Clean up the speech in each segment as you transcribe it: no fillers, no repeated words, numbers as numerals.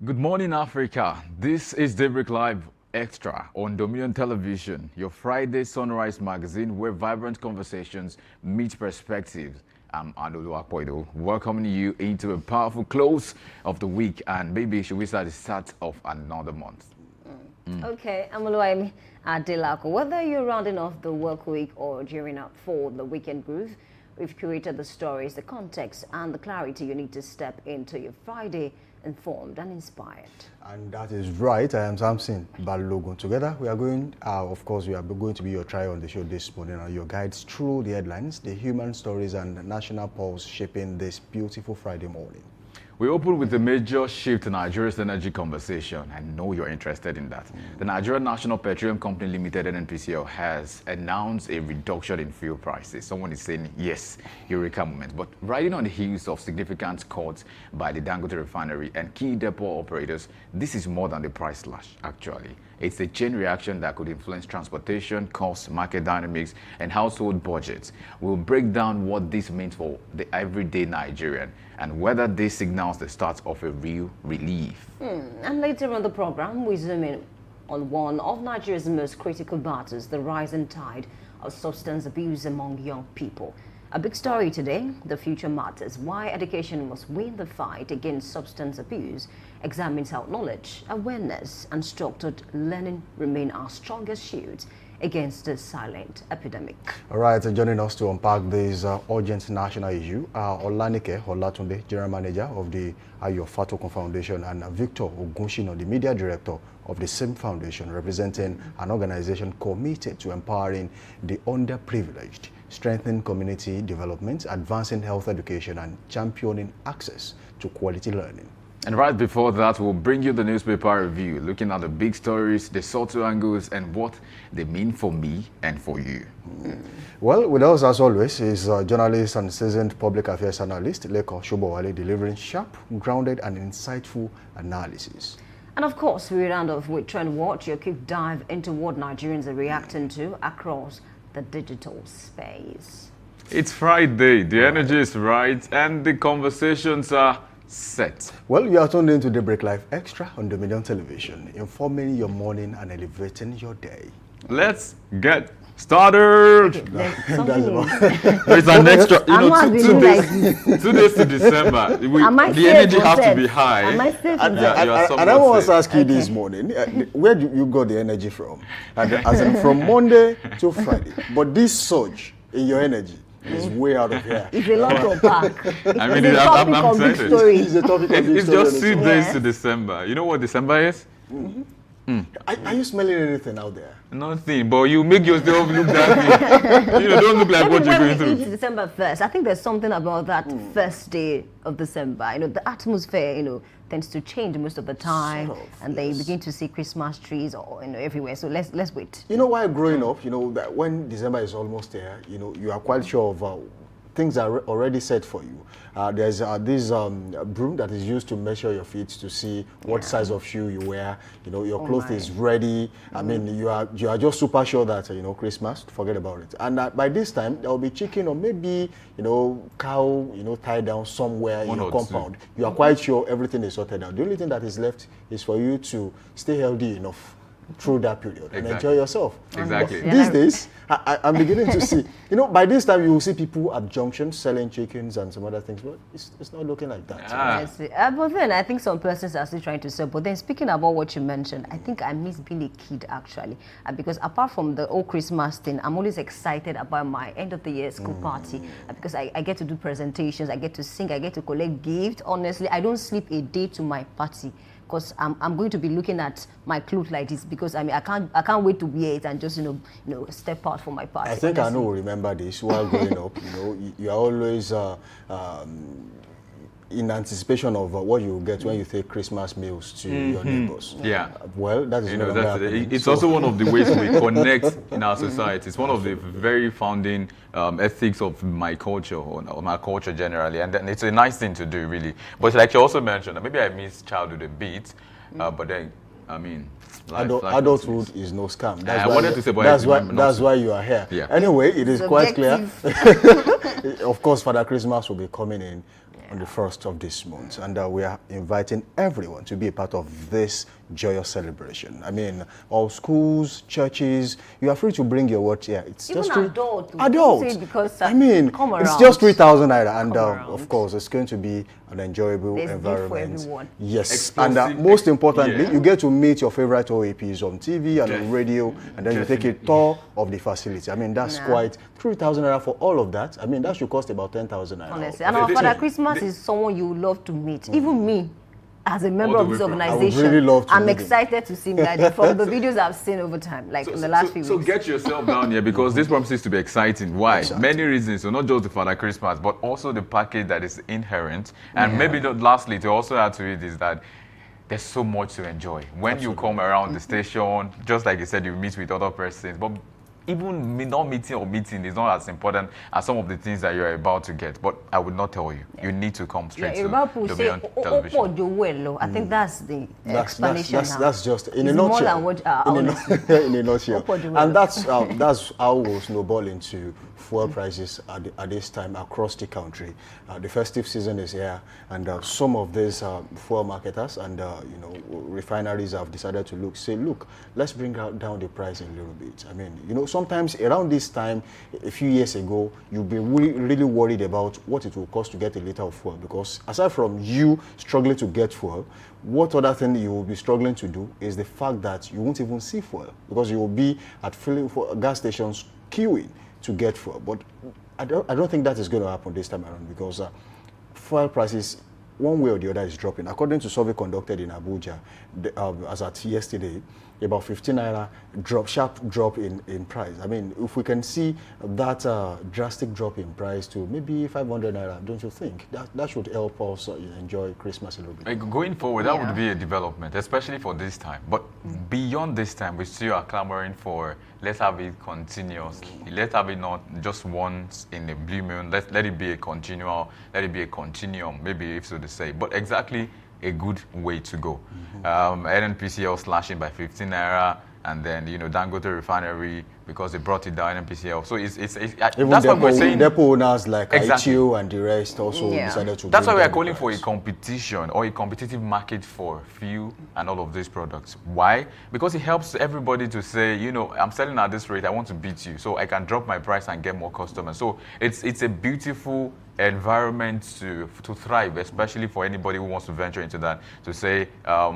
Good morning, Africa. This is Daybreak Live Extra on Dominion Television, your Friday sunrise magazine where vibrant conversations meet perspectives. I'm Anolu Akpoido, welcoming you into a powerful close of the week, and maybe should we start the start of another month? Okay, I'm Adelako. Whether you're rounding off the work week or gearing up for the weekend groove, we've curated the stories, the context, and the clarity you need to step into your Friday informed and inspired. And that is right. I am Samson Balogun. Together, we are going, of course, we are going to be your try on the show this morning, and your guides through the headlines, the human stories, and the national pulse shaping this beautiful Friday morning. We open with a major shift in Nigeria's energy conversation. I know you're interested in that. The Nigerian National Petroleum Company Limited, NNPCL, has announced a reduction in fuel prices. Someone is saying, yes, eureka moment. But riding on the heels of significant cuts by the Dangote refinery and key depot operators, this is more than the price slash, actually. It's a chain reaction that could influence transportation, costs, market dynamics, and household budgets. We'll break down what this means for the everyday Nigerian and whether this signals the start of a real relief. And later on the program, we zoom in on one of Nigeria's most critical battles, the rising tide of substance abuse among young people. A big story today, The Future Matters, why education must win the fight against substance abuse, examines how knowledge, awareness, and structured learning remain our strongest shields against this silent epidemic. All right, and joining us to unpack this urgent national issue are Olanike Olatunde, General Manager of the Ayo Fatokun Foundation, and Victor Ogunshino, the Media Director of the same foundation, representing an organization committed to empowering the underprivileged, strengthening community development, advancing health education, and championing access to quality learning. And right before that, we'll bring you the newspaper review, looking at the big stories, the subtle angles, and what they mean for me and for you. Well, with us, as always, is journalist and seasoned public affairs analyst, Leko Shobowale, delivering sharp, grounded, and insightful analysis. And of course, we round off with Trend Watch, your quick dive into what Nigerians are reacting to across the digital space. It's Friday, the energy is right, and the conversations are set. Well, you are tuned into Daybreak Live Extra on Dominion Television, informing your morning and elevating your day. Let's get started. It's an extra, you know, 2 days to December. The energy has to be high. And I want to ask you this morning, where do you got the energy from? As in from Monday to Friday. But this surge in your energy is way out of here. It's a lot to unpack. I mean, I'm excited. It's a topic of It's just 2 days to December. You know what December is? Are you smelling anything out there? Nothing, but you make yourself look that way. You know, don't look like what you're going through. It's December 1st. I think there's something about that first day of December. You know, the atmosphere, you know, tends to change most of the time, Sort of, and then you begin to see Christmas trees or, you know, everywhere. So let's wait. You know, while growing up, you know, that when December is almost there, you know, you are quite sure of things are already set for you. There's this broom that is used to measure your feet to see what size of shoe you wear. You know, your clothes is ready. I mean, you are just super sure that you know Christmas. Forget about it. And by this time there will be chicken or maybe you know cow, you know, tied down somewhere in your compound. You are quite sure everything is sorted out. The only thing that is left is for you to stay healthy enough through that period and enjoy yourself. Exactly. These days, I'm beginning to see, you know, by this time you will see people at junctions selling chickens and some other things, but it's not looking like that. But then I think some persons are still trying to sell. But then speaking about what you mentioned, I think I miss being a kid actually, because apart from the old Christmas thing, I'm always excited about my end of the year school party because I get to do presentations, I get to sing, I get to collect gifts. Honestly, I don't sleep a day to my party. because I'm going to be looking at my clothes like this, because I mean I can't wait to wear it and just step out for my party. I think honestly. I know. Remember this while growing up. You are always in anticipation of what you get when you take Christmas meals to your neighbors. Yeah. Well, that is no longer happening. It's also one of the ways we connect in our society. It's one of the very founding ethics of my culture, or my culture generally, and then it's a nice thing to do, really. But like you also mentioned, maybe I miss childhood a bit, but then, I mean, life Adulthood is no scam. I wanted to say, but that's why you are here. Yeah. Anyway, it is quite clear. Subjective. Of course, Father Christmas will be coming in on the 1st of this month, and we are inviting everyone to be a part of this joyous celebration. I mean, all schools, churches, you are free to bring your watch here. It's Even just adult. Because I mean, it's just 3,000 naira, and of course, it's going to be an enjoyable environment. For everyone. Yes, and most importantly, you get to meet your favorite OAPs on TV and on radio, and then you take a tour of the facility. I mean, that's quite 3,000 naira for all of that. I mean, that should cost about 10,000 naira. Honestly, and our Father Christmas is someone you love to meet. Even me, as a member of this organization, really love to I'm meet him. excited to see him like from the videos I've seen over time, like in the last few weeks. So get yourself down here, because this promises to be exciting. Why? Exactly. Many reasons. So not just the Father Christmas, but also the package that is inherent. And maybe lastly, to also add to it is that there's so much to enjoy. When you come around the station, just like you said, you meet with other persons, but even not meeting is not as important as some of the things that you're about to get. But I would not tell you. You need to come straight to the Beyond Television. I think that's the explanation. That's just in a It's nutshell. more than what, in a nutshell. And that's how we'll snowball into fuel prices at this time across the country. The festive season is here, and some of these fuel marketers and refineries have decided to look, let's bring down the price a little bit. I mean, sometimes around this time, a few years ago, you'll be really worried about what it will cost to get a liter of fuel, because aside from you struggling to get fuel, what other thing you will be struggling to do is the fact that you won't even see fuel, because you will be at filling for gas stations queuing to get fuel. But I don't think that is going to happen this time around, because fuel prices, one way or the other, is dropping. According to a survey conducted in Abuja, as at yesterday, about 15 naira sharp drop in price. I mean, if we can see that drastic drop in price to maybe 500 naira, don't you think that should help us enjoy Christmas a little bit? Going forward, that would be a development, especially for this time. But beyond this time, we still are clamoring for, let's have it continuously. Let's have it not just once in a blue moon. Let it be a continual, let it be a continuum, maybe if so to say. But exactly a good way to go. NNPCL slashing by 15 naira, and then Dangote refinery, because they brought it down, NNPCL. So it's even that's what we're saying. Depot owners like Exactly. ITU and the rest also decided to. That's why we are bring down calling the for a price. competition or a competitive market for fuel and all of these products. Why? Because it helps everybody to say, I'm selling at this rate, I want to beat you, so I can drop my price and get more customers. So it's a beautiful environment to thrive, especially for anybody who wants to venture into that, to say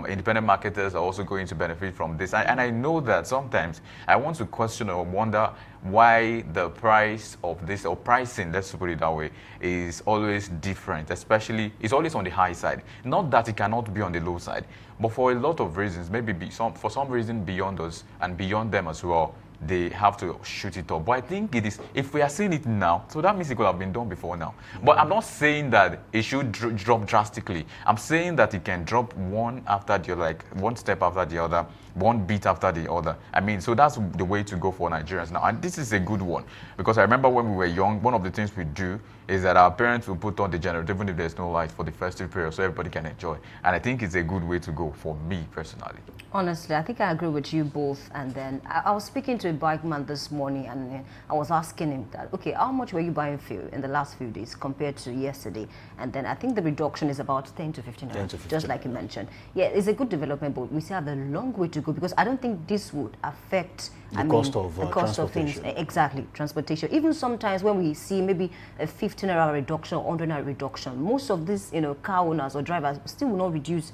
independent marketers are also going to benefit from this. And I know that sometimes I want to question or wonder why the price of this, or pricing, let's put it that way, is always different, especially it's always on the high side. Not that it cannot be on the low side, but for a lot of reasons, maybe for some reason beyond us and beyond them as well, they have to shoot it up. But I think it is, if we are seeing it now, so that means it could have been done before now. But I'm not saying that it should drop drastically. I'm saying that it can drop one after the other, like one step after the other, one beat after the other. I mean, so that's the way to go for Nigerians now. And this is a good one, because I remember when we were young, one of the things we do is that our parents will put on the generator even if there's no light for the festive period, so everybody can enjoy. And I think it's a good way to go for me personally. Honestly, I think I agree with you both. And then I was speaking to a bike man this morning, and I was asking him that, okay, how much were you buying fuel in the last few days compared to yesterday? And then I think the reduction is about 10 to 15 hours, just like you mentioned. Yeah, it's a good development, but we still have a long way to go, because I don't think this would affect the cost of things. Exactly, transportation. Even sometimes when we see maybe a 50 50 naira reduction, 100 naira reduction. Most of these, car owners or drivers still will not reduce,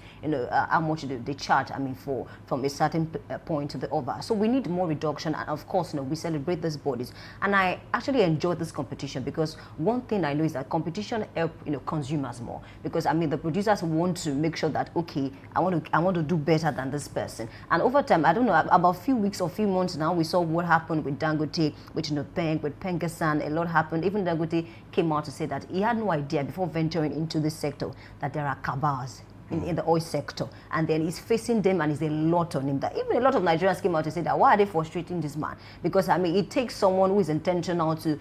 how much they charge. I mean, from a certain point to the other. So we need more reduction, and of course, we celebrate these bodies. And I actually enjoy this competition because one thing I know is that competition help consumers more, because I mean the producers want to make sure that okay, I want to do better than this person. And over time, I don't know, about a few weeks or few months now, we saw what happened with Dangote, with Bank, with Pengasan. A lot happened. Even Dangote came out to say that he had no idea before venturing into this sector that there are cabals in the oil sector, and then he's facing them, and it's a lot on him. That even a lot of Nigerians came out to say that why are they frustrating this man? Because I mean, it takes someone who is intentional to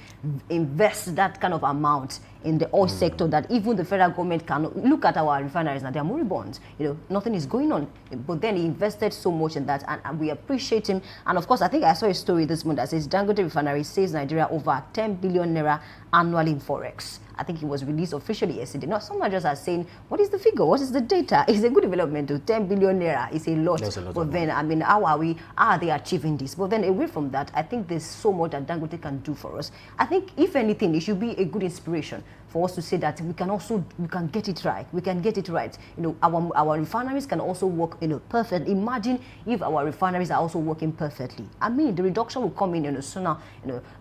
invest that kind of amount in the oil sector that even the federal government cannot. Look at our refineries now; they are moribund. Nothing is going on. But then he invested so much in that, and we appreciate him. And of course, I think I saw a story this morning that says Dangote Refinery saves Nigeria over 10 billion naira annually in forex. I think it was released officially yesterday. Now, some Nigerians are saying, what is the figure? What is the data? It's a good development to 10 billion naira. It's a lot. That's a lot. But then, I mean, how are they achieving this? But then away from that, I think there's so much that Dangote can do for us. I think, if anything, it should be a good inspiration for us to say that we can get it right. We can get it right. Our refineries can also work, perfectly. Imagine if our refineries are also working perfectly. I mean, the reduction will come in, sooner,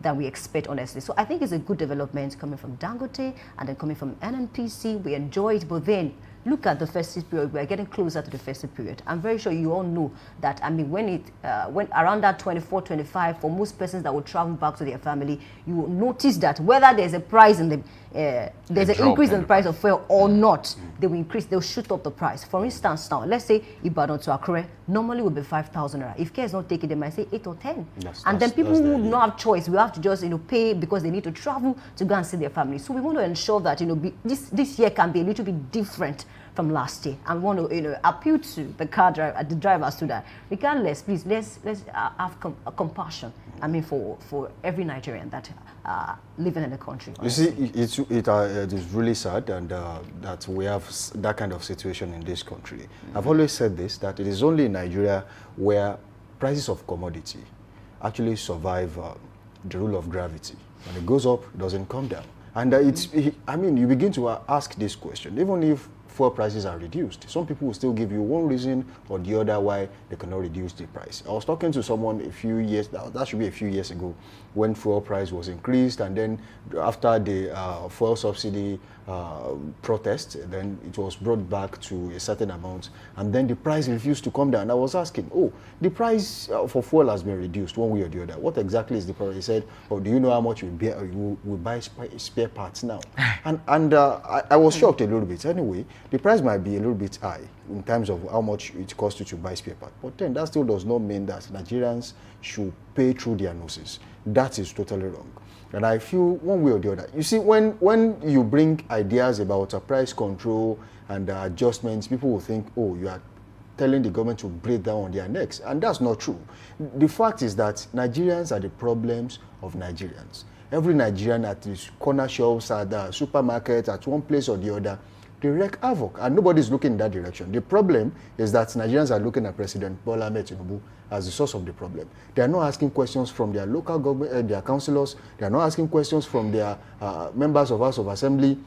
than we expect, honestly. So I think it's a good development coming from Dangote and then coming from NNPC. We enjoy it, but then look at the festive period. We are getting closer to the festive period. I'm very sure you all know that, I mean, when around that 24, 25, for most persons that will travel back to their family, you will notice that whether there's a price in the there's an increase in the price of fuel or not, they'll shoot up the price. For instance, now let's say Ibadan to Akure normally will be 5,000 naira. If care is not taken, they might say 8 or 10. And then people who do not have choice, we have to just pay because they need to travel to go and see their family. So we want to ensure that this year can be a little bit different from last year, and we want to appeal to the drivers to that. Regardless, please let's have compassion. I mean, for every Nigerian that living in the country. Honestly. You see, it is really sad, and that we have that kind of situation in this country. I've always said this, that it is only in Nigeria where prices of commodity actually survive the rule of gravity. When it goes up, it doesn't come down. And I mean, you begin to ask this question, even if fuel prices are reduced, some people will still give you one reason or the other why they cannot reduce the price. I was talking to someone a few years, that should be a few years ago, when fuel price was increased, and then after the fuel subsidy protest, then it was brought back to a certain amount, and then the price refused to come down. I was asking, the price for fuel has been reduced one way or the other. What exactly is the price? He said, do you know how much we buy spare parts now? and I was shocked a little bit. Anyway, the price might be a little bit high in terms of how much it costs you to buy spare parts, but then that still does not mean that Nigerians should pay through their noses. That is totally wrong. And I feel one way or the other. You see, when you bring ideas about price control and adjustments, people will think, you are telling the government to breathe down on their necks. And that's not true. The fact is that Nigerians are the problems of Nigerians. Every Nigerian at his corner shops, at the supermarket, at one place or the other, they wreak havoc, and nobody's looking in that direction. The problem is that Nigerians are looking at President Bola Ahmed Tinubu as the source of the problem. They are not asking questions from their local government, their councillors. They are not asking questions from their members of House of Assembly,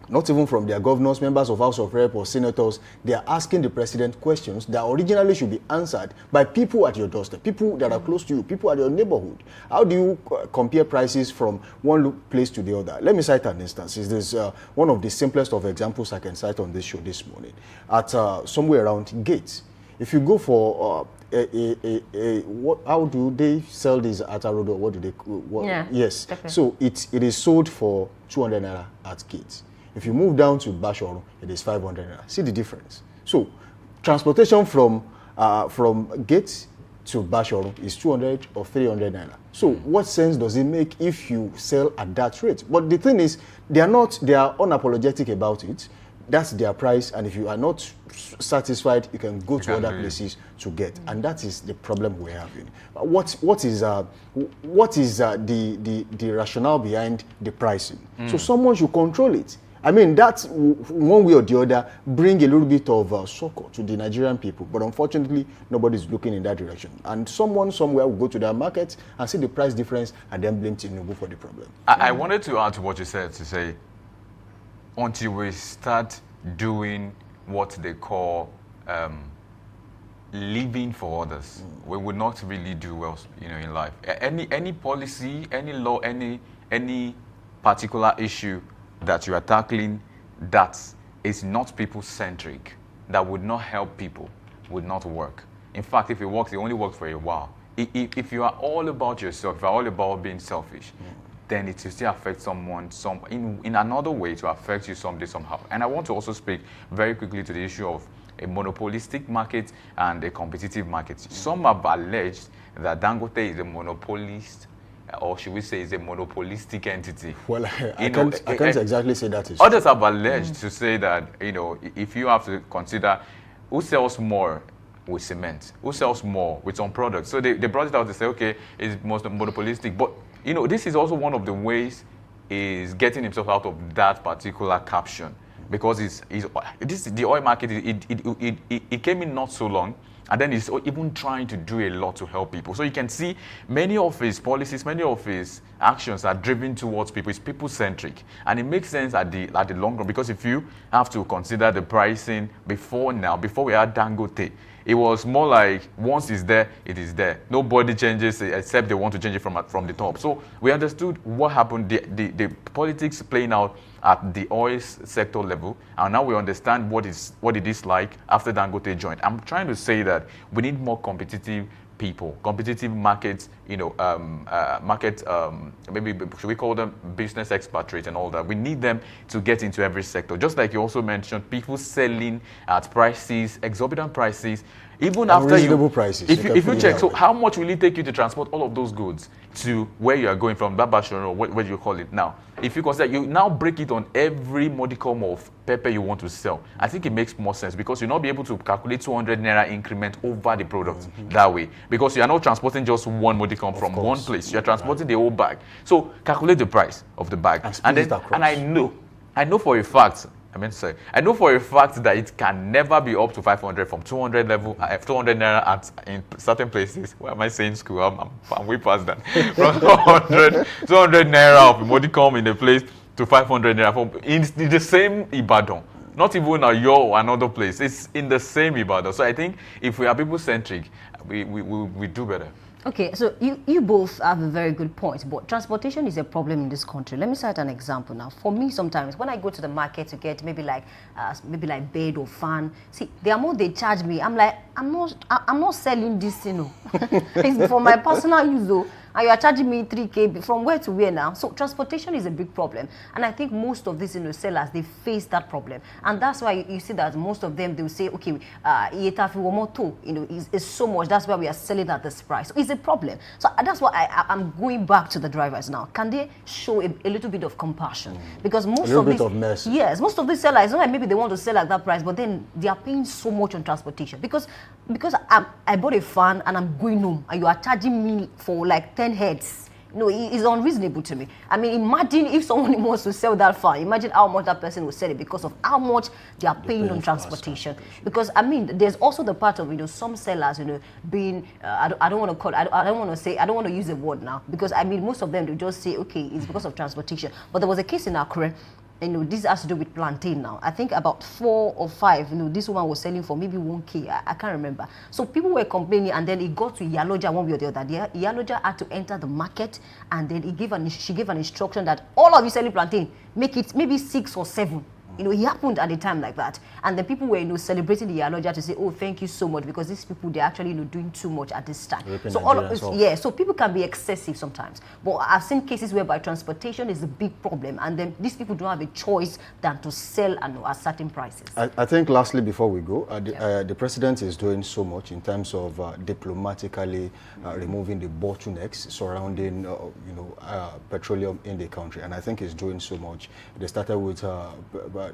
not even from their governors, members of House of Rep or senators. They are asking the president questions that originally should be answered by people at your doorstep, people that are close to you, people at your neighborhood. How do you compare prices from one place to the other? Let me cite an instance. This is one of the simplest of examples I can cite on this show this morning. At somewhere around Gates, if you go for how do they sell these at a road, or what do they? Yeah. Yes. Okay. So it is sold for 200 naira at Gates. If you move down to Bashoru, it is 500 naira. See the difference. So transportation from Gates to Bashoru is 200 or 300 naira. So what sense does it make if you sell at that rate? But the thing is, they are unapologetic about it. That's their price, and if you are not satisfied, you can go to other places to get, and that is the problem we're having. What is the rationale behind the pricing? So someone should control it. I mean, that's one way or the other bring a little bit of succor to the Nigerian people. But unfortunately, nobody's looking in that direction. And someone somewhere will go to their market and see the price difference and then blame Tinubu for the problem. I wanted to add to what you said, to say, until we start doing what they call living for others, we would not really do well, in life. Any policy, any law, any particular issue that you are tackling that is not people-centric, that would not help people, would not work. In fact, if it works, it only works for a while. If you are all about yourself, if you are all about being selfish, then it will still affect someone in another way, to affect you someday, somehow. And I want to also speak very quickly to the issue of a monopolistic market and a competitive market. Some have alleged that Dangote is a monopolist, or should we say is a monopolistic entity. Well, I can't exactly say that is others have alleged to say that, if you have to consider who sells more with cement, who sells more with some products. So they brought it out to say, okay, it's most monopolistic. But, this is also one of the ways is getting himself out of that particular caption. Because the oil market, it came in not so long, and then he's even trying to do a lot to help people. So you can see many of his policies, many of his actions are driven towards people. It's people-centric, and it makes sense at the long run. Because if you have to consider the pricing before we had Dangote, it was more like once it's there, it is there. Nobody changes except they want to change it from the top. So we understood what happened, the politics playing out at the oil sector level, and now we understand what it is like after Dangote joined. I'm trying to say that we need more competitive people, competitive markets, maybe should we call them business expatriates and all that. We need them to get into every sector. Just like you also mentioned, people selling at prices, exorbitant prices, even after reasonable prices. If you check, so how much will it take you to transport all of those goods to where you are going from, Babashon, or what do you call it now? If you consider, you now break it on every modicum of pepper you want to sell. I think it makes more sense, because you'll not be able to calculate 200 naira increment over the product that way, because you are not transporting just one modicum from one place. You are transporting the whole bag. So calculate the price of the bag, and I know for a fact. I know for a fact that it can never be up to 500 from 200 level, 200 naira in certain places. Why am I saying school? I'm way past that. From 200 naira of modicum in a place to 500 naira in the same Ibadan. Not even a Yo or another place. It's in the same Ibadan. So I think if we are people-centric, we do better. Okay, so you both have a very good point, but transportation is a problem in this country. Let me cite an example now. For me, sometimes when I go to the market to get maybe like bed or fan, see, the amount they charge me, I'm like, I'm not selling this, It's for my personal use though. And you are charging me 3K from where to where now? So transportation is a big problem. And I think most of these sellers, they face that problem. And that's why you see that most of them, they will say, okay, is so much. That's why we are selling at this price. So it's a problem. So that's why I'm going back to the drivers now. Can they show a little bit of compassion? Because most of these, mercy. Yes, most of these sellers, not like maybe they want to sell at that price, but then they are paying so much on transportation. Because I bought a fan and I'm going home, and you are charging me for like 10 heads. It's unreasonable to me. I mean, imagine if someone wants to sell that fan. Imagine how much that person will sell it, because of how much they are paying on transportation. Because I mean, there's also the part of some sellers, being I don't want to call. I don't want to say. I don't want to use the word now, because I mean, most of them, they just say, okay, it's because of transportation. But there was a case in Akure. This has to do with plantain now. I think about 4 or 5, this woman was selling for maybe 1K. I can't remember. So people were complaining, and then it got to Iyaloja one way or the other. Iyaloja had to enter the market, and then she gave an instruction that all of you selling plantain, make it maybe 6 or 7. It happened at a time like that. And the people were, celebrating the Iyaloja to say, oh, thank you so much, because these people, they're actually, doing too much at this time. So all of this, so people can be excessive sometimes. But I've seen cases whereby transportation is a big problem, and then these people don't have a choice than to sell at certain prices. I think lastly, before we go, the president is doing so much in terms of diplomatically removing the bottlenecks surrounding, petroleum in the country. And I think he's doing so much. They started with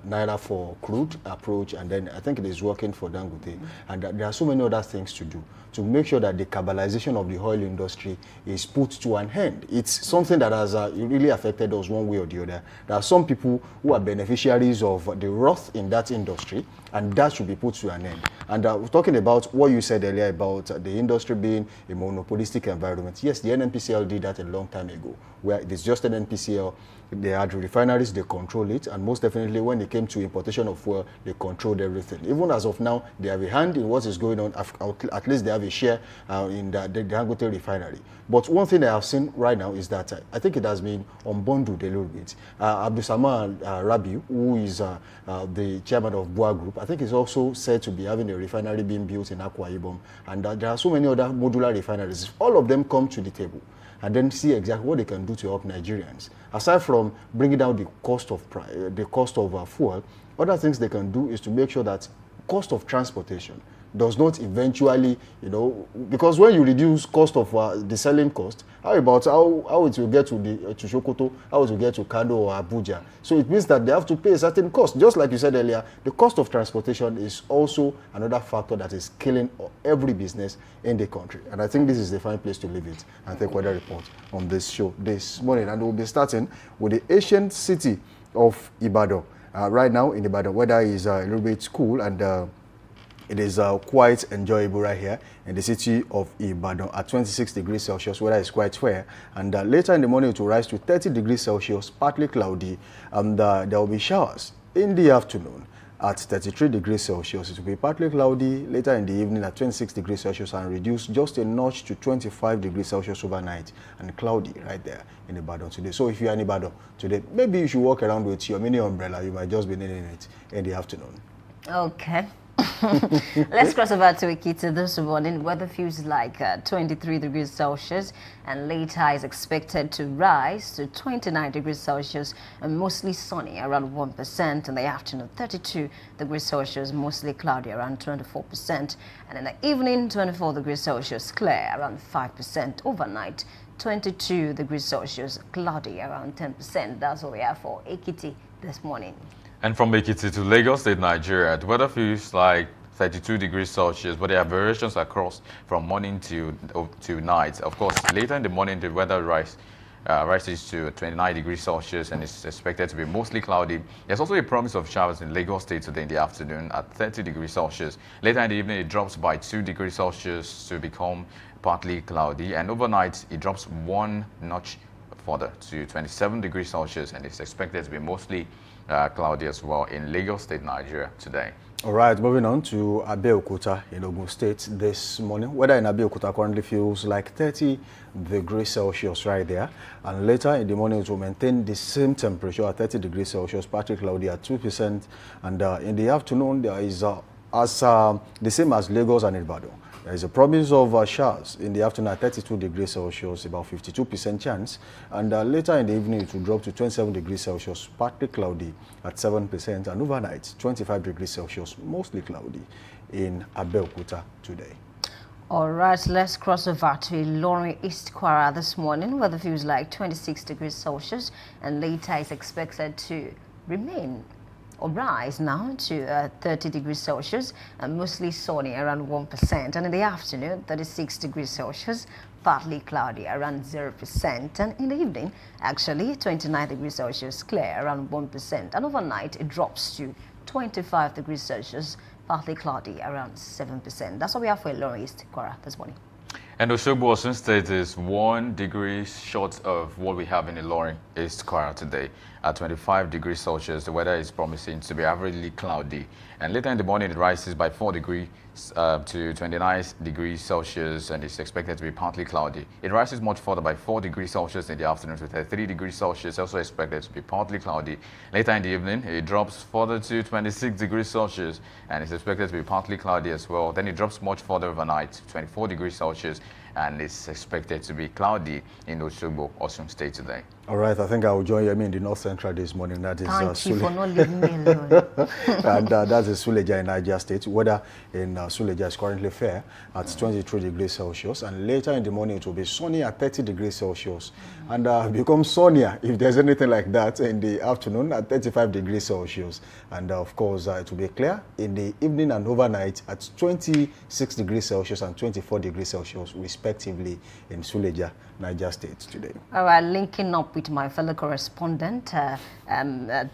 naira for crude approach, and then I think it is working for Dangote. And there are so many other things to do to make sure that the cannibalization of the oil industry is put to an end. It's something that has really affected us one way or the other. There are some people who are beneficiaries of the wrath in that industry, and that should be put to an end. And talking about what you said earlier about the industry being a monopolistic environment, yes, the NNPCL did that a long time ago, where it is just an NPCL. They had refineries, they control it, and most definitely when it came to importation of fuel, they controlled everything. Even as of now, they have a hand in what is going on. At least they have a share in the Dangote refinery. But one thing I have seen right now is that I think it has been unbundled a little bit. Abdusama Rabiu, who is the chairman of Boa Group, I think is also said to be having a refinery being built in Akwa Ibom, and there are so many other modular refineries. If all of them come to the table and then see exactly what they can do to help Nigerians, aside from bringing down the cost of fuel, other things they can do is to make sure that cost of transportation does not eventually, because when you reduce cost of the selling cost, how about how it will get to Sokoto, how it will get to Kano or Abuja? So it means that they have to pay a certain cost. Just like you said earlier, the cost of transportation is also another factor that is killing every business in the country. And I think this is the fine place to leave it and take weather report on this show this morning. And we'll be starting with the ancient city of Ibadan. Right now in Ibadan, weather is a little bit cool, and it is quite enjoyable right here in the city of Ibadan at 26 degrees Celsius. Weather is quite fair, and later in the morning it will rise to 30 degrees Celsius, partly cloudy, and there will be showers in the afternoon at 33 degrees Celsius. It will be partly cloudy later in the evening at 26 degrees Celsius and reduce just a notch to 25 degrees Celsius overnight, and cloudy right there in Ibadan today. So if you are in Ibadan today, maybe you should walk around with your mini umbrella. You might just be needing it in the afternoon. Okay. Let's cross over to Ekiti this morning. Weather feels like 23 degrees Celsius, and later is expected to rise to 29 degrees Celsius and mostly sunny around 1%. In the afternoon, 32 degrees Celsius, mostly cloudy around 24%. And in the evening, 24 degrees Celsius, clear around 5%. Overnight, 22 degrees Celsius, cloudy around 10%. That's what we have for Ekiti this morning. And from Ekiti to Lagos State, Nigeria, the weather feels like 32 degrees Celsius, but there are variations across from morning to night. Of course, later in the morning, the weather rises to 29 degrees Celsius and is expected to be mostly cloudy. There's also a promise of showers in Lagos State today in the afternoon at 30 degrees Celsius. Later in the evening, it drops by 2 degrees Celsius to become partly cloudy, and overnight, it drops one notch further to 27 degrees Celsius, and it's expected to be mostly cloudy as well in Lagos State, Nigeria today. All right, moving on to Abeokuta in Ogun State this morning. Weather in Abeokuta currently feels like 30 degrees Celsius right there. And later in the morning, it will maintain the same temperature at 30 degrees Celsius, partly cloudy at 2%. And in the afternoon, there is the same as Lagos and Ibadan. There is a promise of showers in the afternoon at 32 degrees Celsius, about 52% chance. And later in the evening, it will drop to 27 degrees Celsius, partly cloudy at 7%. And overnight, 25 degrees Celsius, mostly cloudy in Abeokuta today. All right, let's cross over to Ilorin, East Kwara this morning. Weather feels like 26 degrees Celsius, and later is expected to remain or rise now to 30 degrees Celsius and mostly sunny around 1%. And in the afternoon, 36 degrees Celsius, partly cloudy around 0%. And in the evening, actually 29 degrees Celsius, clear around 1%. And overnight, it drops to 25 degrees Celsius, partly cloudy around 7%. That's what we have for Ilorin, East Kwara this morning. And Osogbo, Osun State is 1 degree short of what we have in Ilorin, East Kwara today at 25 degrees Celsius. The weather is promising to be averagely cloudy. And later in the morning, it rises by 4 degrees to 29 degrees Celsius, and it's expected to be partly cloudy. It rises much further by 4 degrees Celsius in the afternoon to 33 degrees Celsius, also expected to be partly cloudy. Later in the evening, it drops further to 26 degrees Celsius, and it's expected to be partly cloudy as well. Then it drops much further overnight to 24 degrees Celsius, and it's expected to be cloudy in Osogbo, Osun State today. All right, I think I will join you in the North Central this morning. That is Thank you for not leaving me alone. and that's the Suleja in Niger State. Weather in Suleja is currently fair at 23 degrees Celsius, and later in the morning it will be sunny at 30 degrees Celsius, and become sunnier, if there's anything like that, in the afternoon at 35 degrees Celsius. And of course, it will be clear in the evening and overnight at 26 degrees Celsius and 24 degrees Celsius, respectively, in Suleja, Niger State today. All right, linking up with my fellow correspondent,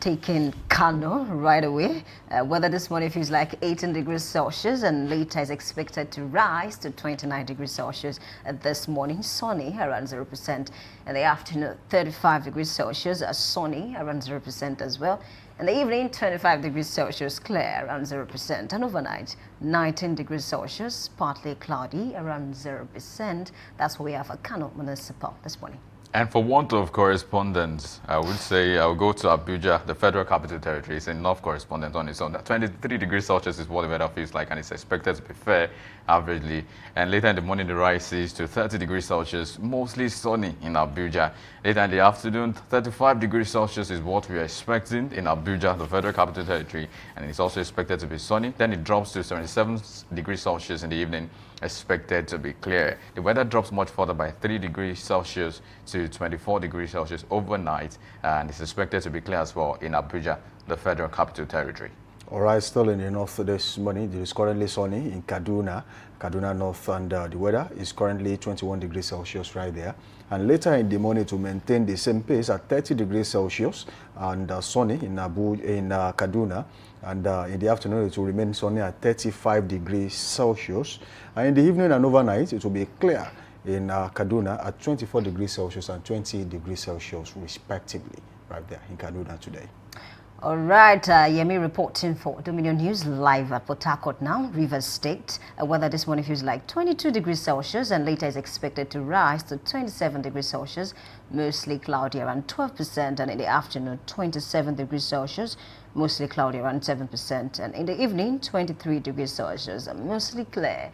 taking Kano right away. Weather this morning feels like 18 degrees Celsius, and later is expected to rise to 29 degrees Celsius. This morning, sunny around 0%. In the afternoon, 35 degrees Celsius, sunny around 0% as well. In the evening, 25 degrees Celsius, clear around 0%. And overnight, 19 degrees Celsius, partly cloudy around 0%. That's what we have for Kano Municipal this morning. And for want of correspondence, I would say I'll go to Abuja, the Federal Capital Territory. It's enough correspondence on its own. 23 degrees Celsius is what the weather feels like, and it's expected to be fair, averagely. And later in the morning, the rises to 30 degrees Celsius, mostly sunny in Abuja. Later in the afternoon, 35 degrees Celsius is what we are expecting in Abuja, the Federal Capital Territory, and it's also expected to be sunny. Then it drops to 77 degrees Celsius in the evening, expected to be clear. The weather drops much further by 3 degrees Celsius to 24 degrees Celsius overnight, and it's expected to be clear as well in Abuja, the Federal Capital Territory. All right, still in the north this morning, it is currently sunny in Kaduna North, and the weather is currently 21 degrees Celsius right there. And later in the morning, to maintain the same pace at 30 degrees Celsius and sunny in Kaduna. And in the afternoon, it will remain sunny at 35 degrees Celsius. And in the evening and overnight, it will be clear in Kaduna at 24 degrees Celsius and 20 degrees Celsius, respectively, right there in Kaduna today. All right, Yemi reporting for Dominion News live at Port Harcourt now, Rivers State. Weather this morning feels like 22 degrees Celsius, and later is expected to rise to 27 degrees Celsius, mostly cloudy around 12%, and in the afternoon 27 degrees Celsius, mostly cloudy around 7%, and in the evening 23 degrees Celsius, mostly clear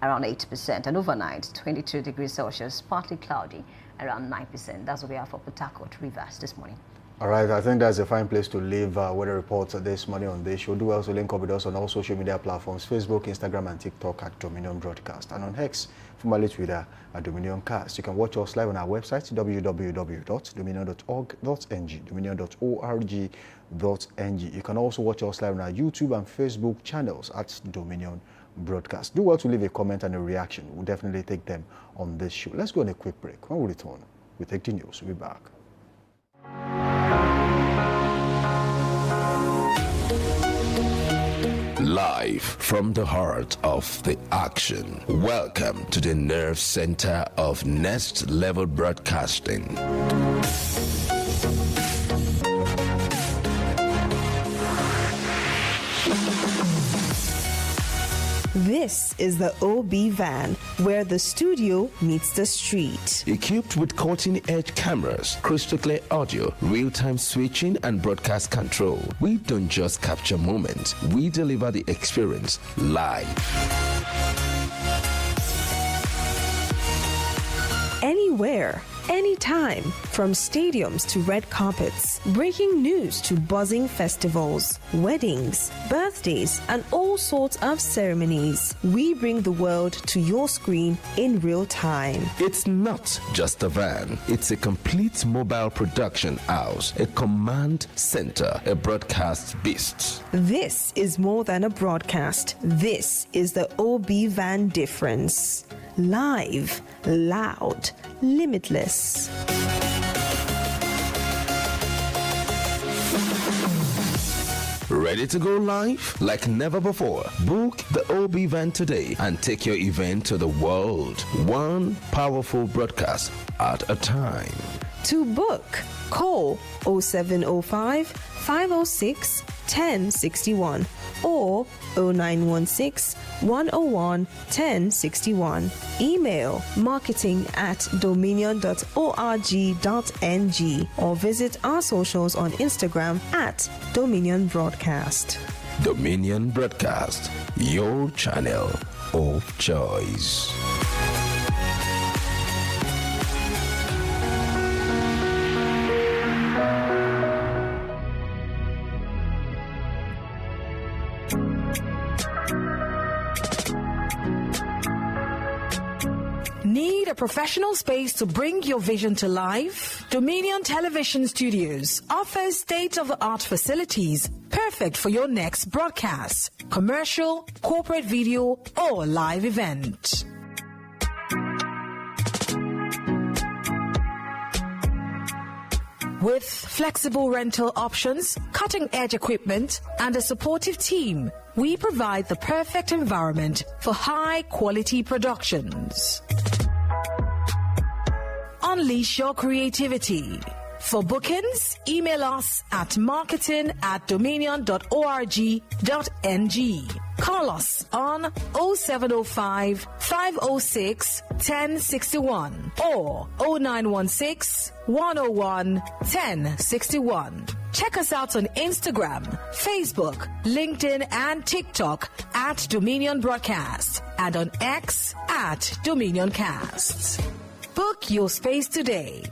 around 8%, and overnight 22 degrees Celsius, partly cloudy around 9%. That's what we have for Port Harcourt, Rivers this morning. All right, I think that's a fine place to leave weather reports this morning on this show. Do also link up with us on all social media platforms, Facebook, Instagram, and TikTok at Dominion Broadcast, and on X, formerly Twitter, at Dominion Cast. You can watch us live on our website, www.dominion.org.ng, dominion.org.ng. You can also watch us live on our YouTube and Facebook channels at Dominion Broadcast. Do well to leave a comment and a reaction. We'll definitely take them on this show. Let's go on a quick break. When we return, we take the news. We'll be back. Live from the heart of the action. Welcome to the nerve center of Next Level Broadcasting. This is the OB van, where the studio meets the street. Equipped with cutting-edge cameras, crystal clear audio, real-time switching, and broadcast control, we don't just capture moments, we deliver the experience live. Anywhere, anytime, from stadiums to red carpets, breaking news to buzzing festivals, weddings, birthdays, and all sorts of ceremonies. We bring the world to your screen in real time. It's not just a van, it's a complete mobile production house, a command center, a broadcast beast. This is more than a broadcast. This is the OB van difference. Live, loud, limitless. Ready to go live? Like never before. Book the OB van today and take your event to the world. One powerful broadcast at a time. To book, call 0705 506 1061 or 0916 101 1061. Email marketing@dominion.org.ng or visit our socials on Instagram at Dominion Broadcast. Dominion Broadcast, your channel of choice. Need a professional space to bring your vision to life? Dominion Television Studios offers state-of-the-art facilities perfect for your next broadcast, commercial, corporate video, or live event. With flexible rental options, cutting-edge equipment, and a supportive team, we provide the perfect environment for high-quality productions. Unleash your creativity. For bookings, email us at marketing@dominion.org.ng. Call us on 0705 506 1061 or 0916 101 1061. Check us out on Instagram, Facebook, LinkedIn, and TikTok at Dominion Broadcast and on X at Dominion Cast. Book your space today.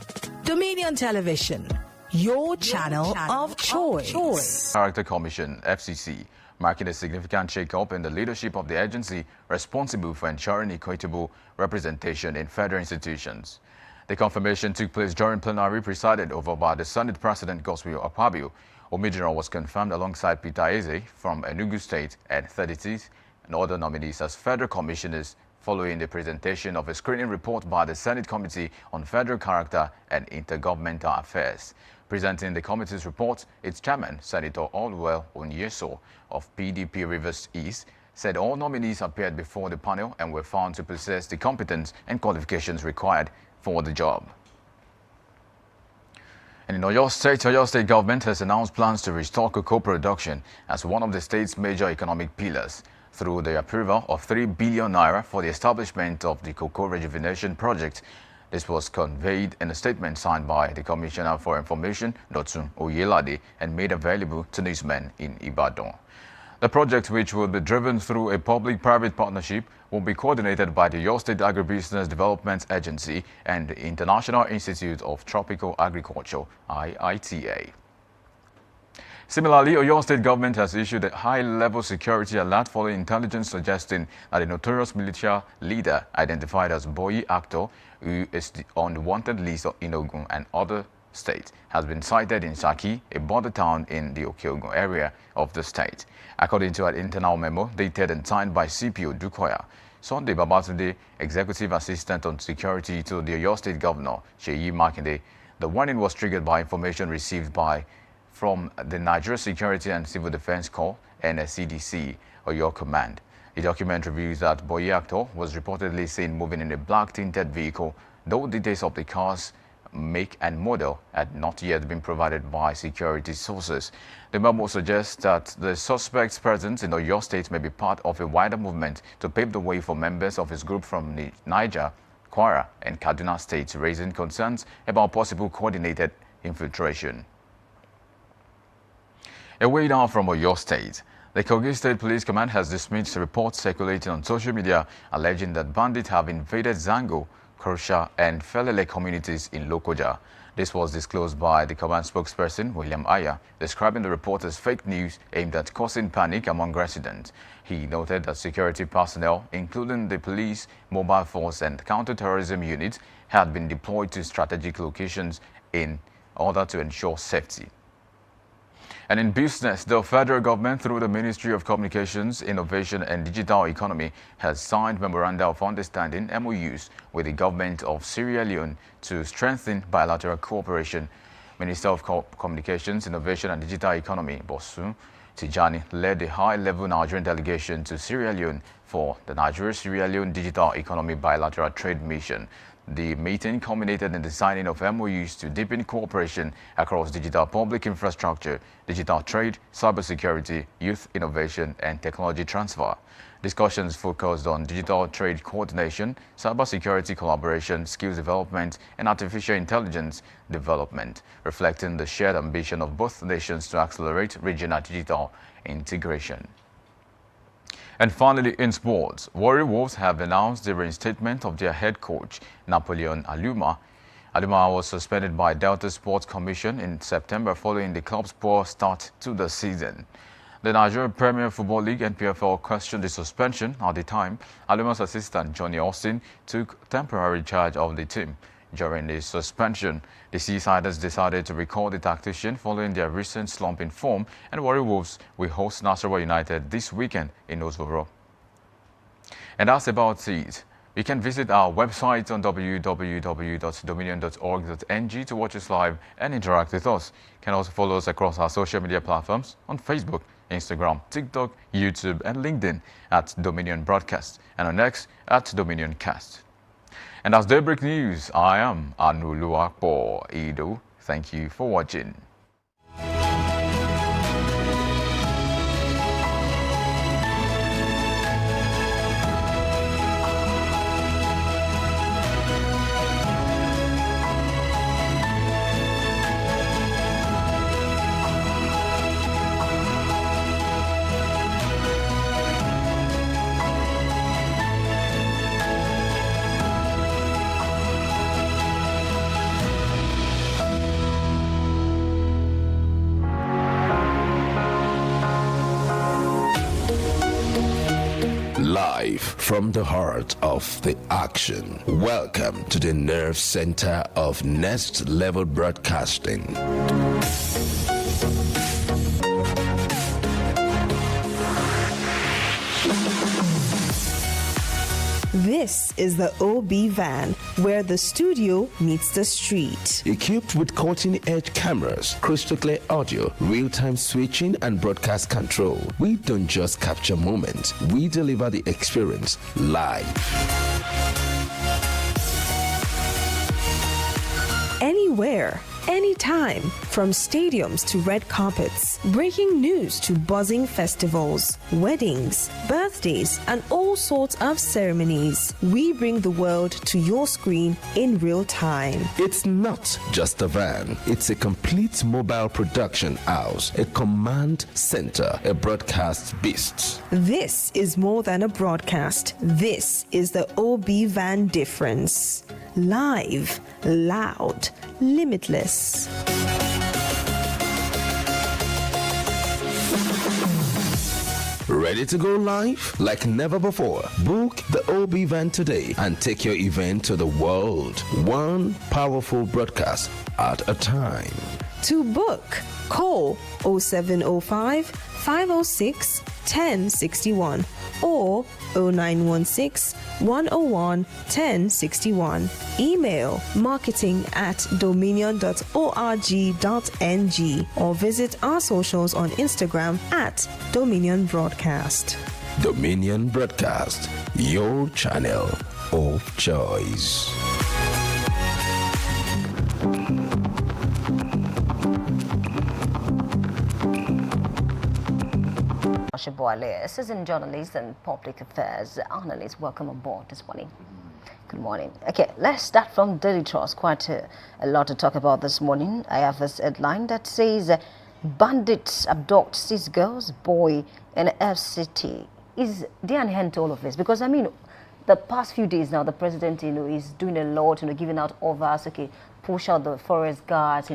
Dominion Television, your channel of choice. Character Commission, FCC, marking a significant shake-up in the leadership of the agency responsible for ensuring equitable representation in federal institutions. The confirmation took place during plenary presided over by the Senate President Godswill Akpabio. Omidjiro was confirmed alongside Peter Eze from Enugu State and 36 and other nominees as federal commissioners following the presentation of a screening report by the Senate Committee on Federal Character and Intergovernmental Affairs. Presenting the committee's report, its chairman, Senator Aldwell Onyeso of PDP Rivers East, said all nominees appeared before the panel and were found to possess the competence and qualifications required for the job. And in Oyo State government has announced plans to restore cocoa production as one of the state's major economic pillars through the approval of 3 billion naira for the establishment of the Cocoa Rejuvenation Project. This was conveyed in a statement signed by the Commissioner for Information, Dotun Oyelade, and made available to newsmen in Ibadan. The project, which will be driven through a public-private partnership, will be coordinated by the Oyo State Agribusiness Development Agency and the International Institute of Tropical Agriculture, IITA. Similarly, Oyo State government has issued a high-level security alert following intelligence suggesting that the notorious militia leader identified as Boyi Actor, who is on the wanted list in Ogun and other states, has been sighted in Saki, a border town in the Okeogun area of the state. According to an internal memo dated and signed by CPO Dukoya, Sunday Babatunde, Executive Assistant on Security to the Oyo State Governor, Seyi Makinde, the warning was triggered by information received from the Nigeria Security and Civil Defense Corps, NSCDC, Oyo Command. The document reveals that Boyi Actor was reportedly seen moving in a black tinted vehicle, though details of the car's make and model had not yet been provided by security sources. The memo suggests that the suspect's presence in Oyo State may be part of a wider movement to pave the way for members of his group from Niger, Kwara, and Kaduna states, raising concerns about possible coordinated infiltration. Away now from Oyo State, the Kogi State Police Command has dismissed reports circulating on social media alleging that bandits have invaded Zango, Krosha, and Felele communities in Lokoja. This was disclosed by the command spokesperson, William Aya, describing the report as fake news aimed at causing panic among residents. He noted that security personnel, including the police, mobile force, and counter-terrorism units, had been deployed to strategic locations in order to ensure safety. And in business, the federal government, through the Ministry of Communications, Innovation and Digital Economy, has signed Memoranda of Understanding (MOUs) with the government of Sierra Leone to strengthen bilateral cooperation. Minister of Communications, Innovation and Digital Economy, Bosun Tijani, led the high-level Nigerian delegation to Sierra Leone for the Nigeria-Sierra Leone Digital Economy Bilateral Trade Mission. The meeting culminated in the signing of MOUs to deepen cooperation across digital public infrastructure, digital trade, cybersecurity, youth innovation, and technology transfer. Discussions focused on digital trade coordination, cybersecurity collaboration, skills development, and artificial intelligence development, reflecting the shared ambition of both nations to accelerate regional digital integration. And finally, in sports, Warri Wolves have announced the reinstatement of their head coach, Napoleon Aluma. Aluma was suspended by Delta Sports Commission in September following the club's poor start to the season. The Nigerian Premier Football League (NPFL) questioned the suspension. At the time, Aluma's assistant Johnny Austin took temporary charge of the team. During the suspension, the Seasiders decided to recall the tactician following their recent slump in form, and Warri Wolves will host Nasarawa United this weekend in Osvoro. And that's about it. You can visit our website on www.dominion.org.ng to watch us live and interact with us. You can also follow us across our social media platforms on Facebook, Instagram, TikTok, YouTube, and LinkedIn at Dominion Broadcast, and on X at Dominion Cast. And that's Daybreak News. I am Anuluakpo Edo. Thank you for watching. Live from the heart of the action. Welcome to the nerve center of Next Level Broadcasting. This is the OB van, where the studio meets the street. Equipped with cutting-edge cameras, crystal clear audio, real-time switching, and broadcast control, we don't just capture moments, we deliver the experience live. Anywhere, anytime, from stadiums to red carpets, breaking news to buzzing festivals, weddings, birthdays, and all sorts of ceremonies. We bring the world to your screen in real time. It's not just a van, it's a complete mobile production house, a command center, a broadcast beast. This is more than a broadcast. This is the OB van difference. Live, loud, limitless. Ready to go live? Like never before. Book the OB van today and take your event to the world. One powerful broadcast at a time. To book, call 0705 506 1061 or 0916 101 1061. Email marketing@dominion.org.ng or visit our socials on Instagram at Dominion Broadcast. Dominion Broadcast, your channel of choice. Boale, assistant journalist and public affairs analyst. Welcome on board this morning. Good morning. Okay, let's start from Daily Trust. Quite a lot to talk about this morning. I have this headline that says, bandits abduct 6 girls, boy in FCT. Is there an end to all of this? Because, I mean, the past few days now, the president, is doing a lot, giving out offers, push out the forest guards,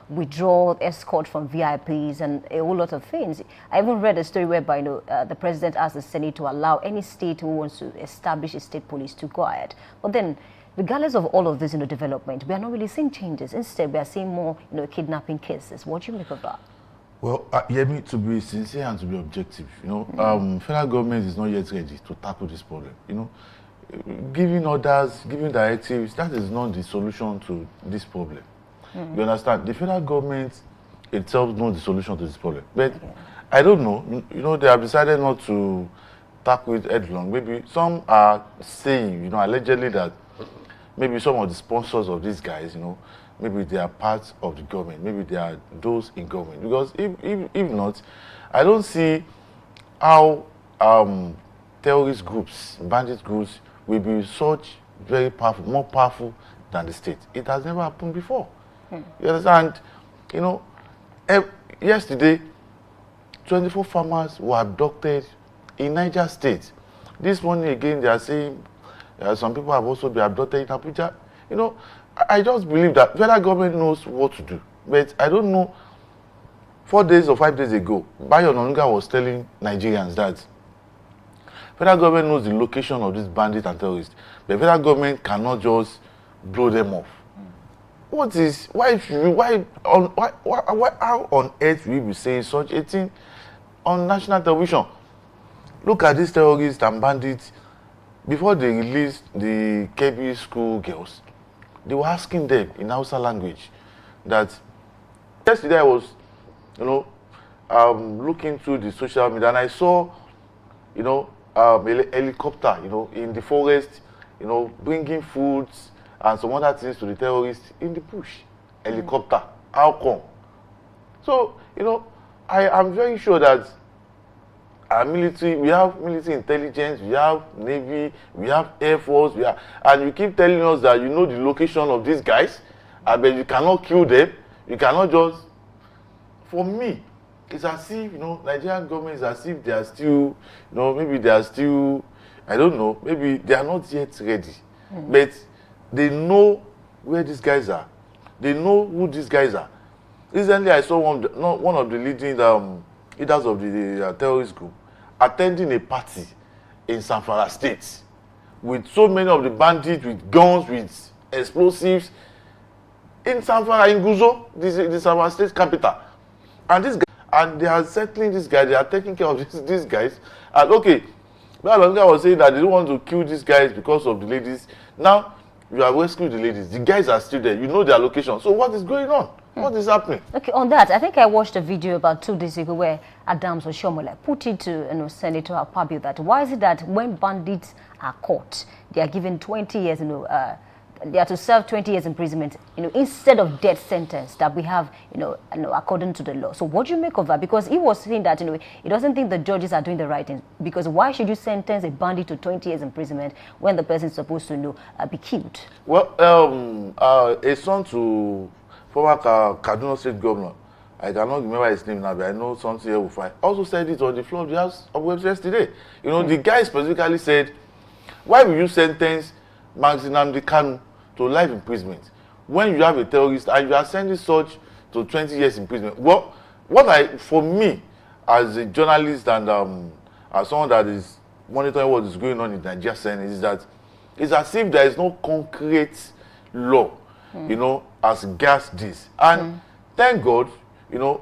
withdraw escort from VIPs and a whole lot of things. I even read a story whereby, the president asked the Senate to allow any state who wants to establish a state police to go ahead. But then, regardless of all of this, development, we are not really seeing changes. Instead, we are seeing more, kidnapping cases. What do you make of that? Well, to be sincere and to be objective, federal government is not yet ready to tackle this problem. Giving orders, giving directives, that is not the solution to this problem. You understand? The federal government itself knows the solution to this problem. But I don't know, they have decided not to tackle it headlong. Maybe some are saying, allegedly that maybe some of the sponsors of these guys, maybe they are part of the government, maybe they are those in government. Because if not, I don't see how terrorist groups, bandit groups, will be such very powerful, more powerful than the state. It has never happened before. You understand? Yesterday, 24 farmers were abducted in Niger State. This morning again, they are saying some people have also been abducted in Abuja. I just believe that federal government knows what to do. But I don't know 4 days or 5 days ago, Bayo Onanuga was telling Nigerians that federal government knows the location of these bandits and terrorists. The federal government cannot just blow them off. What is, why should you, how on earth will you be saying such a thing on national television? Look at these terrorists and bandits. Before they released the KB school girls, they were asking them in Hausa language that yesterday I was, looking through the social media and I saw, a helicopter, in the forest, bringing foods and some other things to the terrorists in the bush. Helicopter. How come? So, I am very sure that our military, we have military intelligence, we have Navy, we have Air Force, and you keep telling us that you know the location of these guys, but you cannot kill them. You cannot just, for me, it's as if, Nigerian government is as if they are still, maybe they are still, I don't know, maybe they are not yet ready. But they know where these guys are. They know who these guys are. Recently, I saw one of the leading leaders of the terrorist group attending a party in Zamfara State with so many of the bandits with guns, with explosives in Zamfara, in Guzo, the Zamfara State capital. And they are settling this guy, they are taking care of these guys. And okay, Onanuga was saying that they don't want to kill these guys because of the ladies. Now, you are rescuing the ladies. The guys are still there. You know their location. So what is going on? What is happening? Okay, on that, I think I watched a video about 2 days ago where Adams Oshomole put it to Senator Akpabio that why is it that when bandits are caught, they are given 20 years, they are to serve 20 years imprisonment, instead of death sentence that we have, according to the law. So what do you make of that? Because he was saying that, he doesn't think the judges are doing the right thing. Because why should you sentence a bandit to 20 years imprisonment when the person is supposed to, be killed? Well, a son to former Kaduna State Governor, I cannot remember his name now, but I know something here will find, also said it on the floor of the House of Representatives today. The guy specifically said, why will you sentence Mazi Nnamdi Kanu to life imprisonment when you have a terrorist and you are sending such to 20 years imprisonment? Well, for me, as a journalist and as someone that is monitoring what is going on in Nigeria Senate, is that it's as if there is no concrete law, as regards this. And thank God,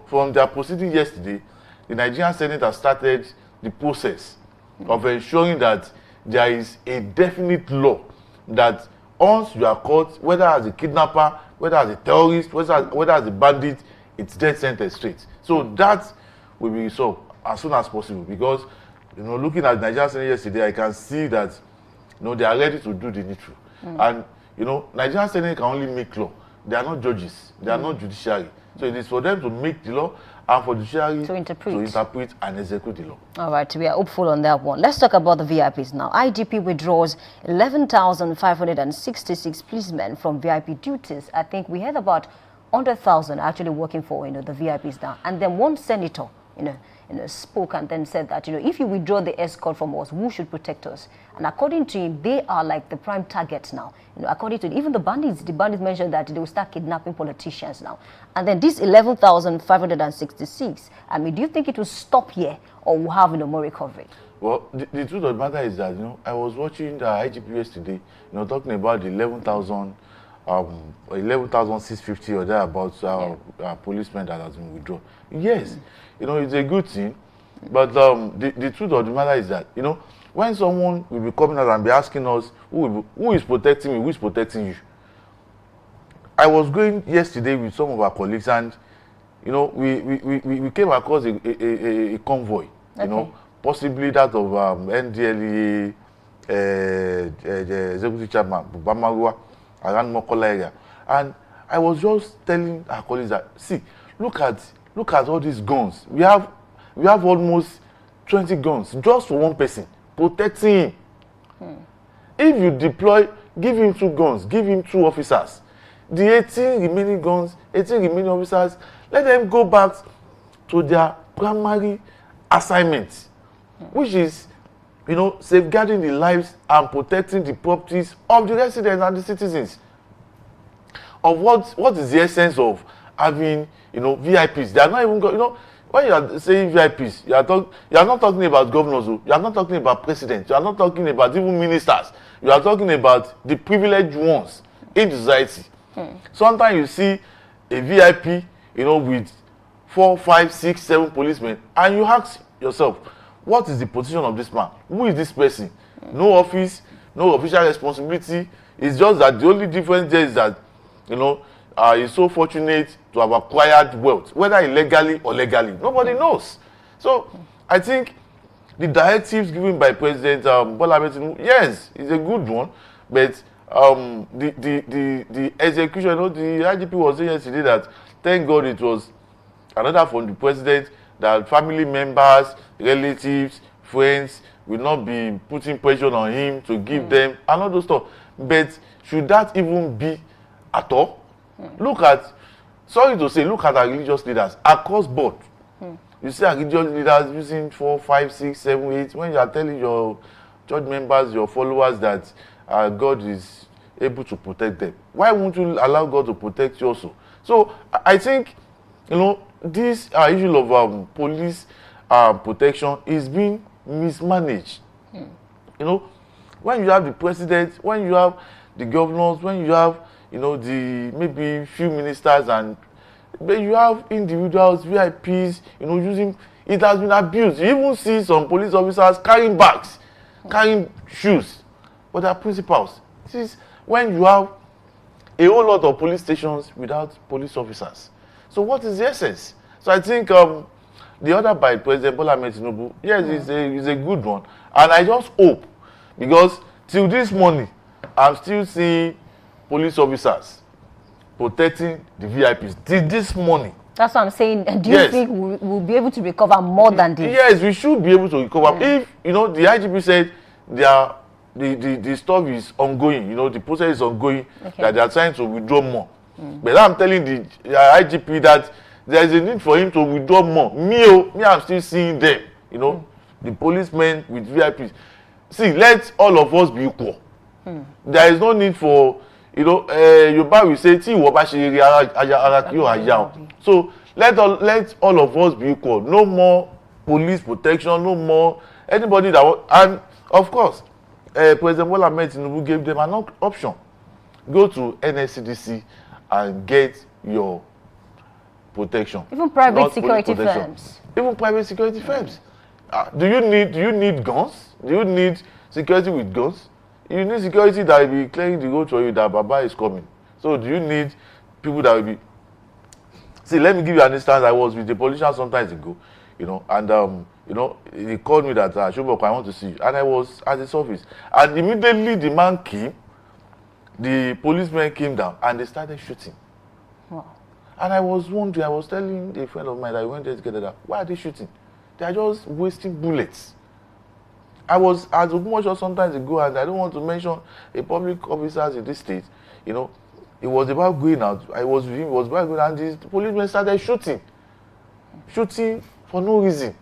from their proceeding yesterday, the Nigerian Senate has started the process of ensuring that there is a definite law that once you are caught, whether as a kidnapper, whether as a terrorist, whether as a bandit, it's death sentence straight. So that will be resolved as soon as possible because, looking at Nigerian Senate yesterday, I can see that, they are ready to do the needful. And, Nigerian Senate can only make law. They are not judges. They are not judiciary. So it is for them to make the law and for the judiciary to interpret and execute the law. All right, we are hopeful on that one. Let's talk about the VIPs now. IGP withdraws 11,566 policemen from VIP duties. I think we had about 100,000 actually working for the VIPs now. And then one senator, spoke and then said that if you withdraw the escort from us, who should protect us? And according to him, they are like the prime targets now. According to even the bandits mentioned that they will start kidnapping politicians now. And then this 11,566. I mean, do you think it will stop here or will have more recovery? Well, the truth of the matter is that I was watching the IGP yesterday, talking about the 11,650 or thereabouts policemen that has been withdrawn. Yes, it's a good thing, but the truth of the matter is that when someone will be coming out and be asking us who is protecting me, who is protecting you. I was going yesterday with some of our colleagues and we came across a convoy, possibly that of NDLEA executive chairman Bamaruwa around Mokola area. And I was just telling our colleagues that, see, look at all these guns. We have almost 20 guns just for one person, protecting him. If you deploy, give him 2 guns, give him 2 officers. The 18 remaining guns, 18 remaining officers, let them go back to their primary assignment, which is, safeguarding the lives and protecting the properties of the residents and the citizens. Of what is the essence of having VIPs. They are not even, when you are saying VIPs, you are not talking about governors, you are not talking about presidents, you are not talking about even ministers. You are talking about the privileged ones in society. Sometimes you see a VIP, with 4, 5, 6, 7 policemen, and you ask yourself, what is the position of this man? Who is this person? No office, no official responsibility. It's just that the only difference there is that, he's so fortunate to have acquired wealth, whether illegally or legally. Nobody knows. So I think the directives given by President Bola Ahmed Tinubu, yes, is a good one, but the execution, the IGP was saying yesterday that thank God it was another from the president, that family members, relatives, friends will not be putting pressure on him to give them and all those stuff. But should that even be at all? Look at our religious leaders across board. You see our religious leaders using 4, 5, 6, 7, 8. When you are telling your church members, your followers that God is able to protect them, why won't you allow God to protect you also? So I think, this issue of police protection is being mismanaged. When you have the president, when you have the governors, when you have the maybe few ministers, and but you have individuals, VIPs, using, it has been abused. You even see some police officers carrying bags, carrying shoes, but they are principals. This is when you have a whole lot of police stations without police officers. So what is the essence? So I think the order by President Bola Ahmed Tinubu, yes, is a good one. And I just hope, because till this morning, I'm still seeing police officers protecting the VIPs. Till this morning. That's what I'm saying. Do you think we'll be able to recover more than this? Yes, we should be able to recover. If, the IGP said the stuff is ongoing, the process is ongoing, that they are trying to withdraw more. But I'm telling the IGP that there is a need for him to withdraw more. Me, I'm still seeing them, the policemen with VIPs. See, let all of us be equal. There is no need for, Yoruba will say, so let all of us be equal. No more police protection, no more anybody that and of course, President Bola Ahmed Tinubu gave them an option. Go to NSCDC and get your protection. Even private security firms. Even private security firms. Do you need guns? Do you need security with guns? You need security that will be clearing the road for you that Baba is coming. So do you need people that will be... See, let me give you an instance. I was with a politician some time ago, and he called me that, Shobok, I want to see you. And I was at his office. And immediately the man came, the policeman came down, and they started shooting. Wow. And I was wondering, I was telling a friend of mine that we went there together that, why are they shooting? They are just wasting bullets. I was at Ogunmosho sometimes ago, and I don't want to mention a public officer in this state, it was about going out. I was with him, it was about going out, and the policemen started shooting for no reason.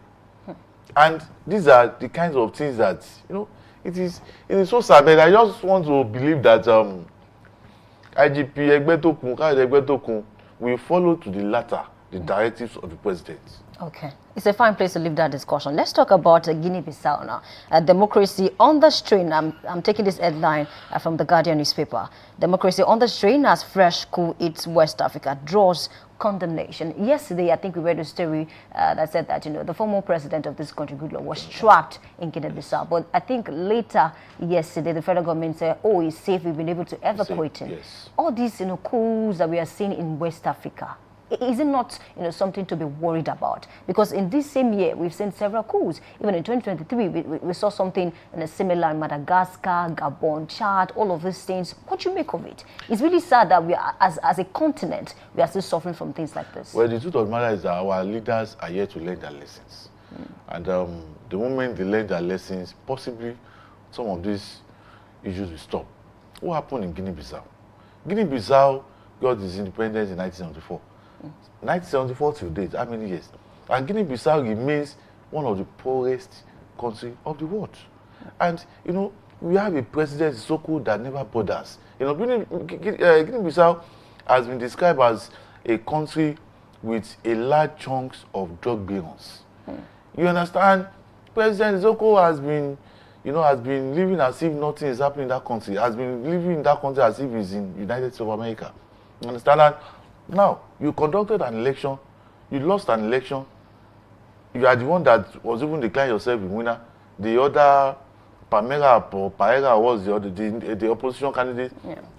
And these are the kinds of things that, it is so sad. But I just want to believe that IGP Egbetokun will follow to the latter the directives of the president. Okay. It's a fine place to leave that discussion. Let's talk about Guinea-Bissau now. Democracy on the strain. I'm taking this headline from the Guardian newspaper. Democracy on the strain as fresh coup hits West Africa, draws condemnation. Yesterday, I think we read a story that said that, the former president of this country, Goodluck, was trapped in Guinea-Bissau. But I think later yesterday, the federal government said, oh, he's safe. We've been able to evacuate him. Yes. All these, coups that we are seeing in West Africa, is it not, something to be worried about? Because in this same year, we've seen several coups. Even in 2023, we saw something similar in Madagascar, Gabon, Chad, all of these things. What do you make of it? It's really sad that we are, as a continent, we are still suffering from things like this. Well, the truth of the matter is that our leaders are yet to learn their lessons. And the moment they learn their lessons, possibly some of these issues will stop. What happened in Guinea-Bissau? Guinea-Bissau got its independence in 1974. 1974 till date, how many years? And Guinea-Bissau remains one of the poorest countries of the world. And, we have a president, Soko, that never bothers. Guinea-Bissau has been described as a country with a large chunks of drug barons. You understand? President Zoko has been, has been living as if nothing is happening in that country, has been living in that country as if he's in United States of America. You understand that? Now, you conducted an election, you lost an election, you are the one that was even declaring yourself a winner. The other, Paera was the opposition candidate,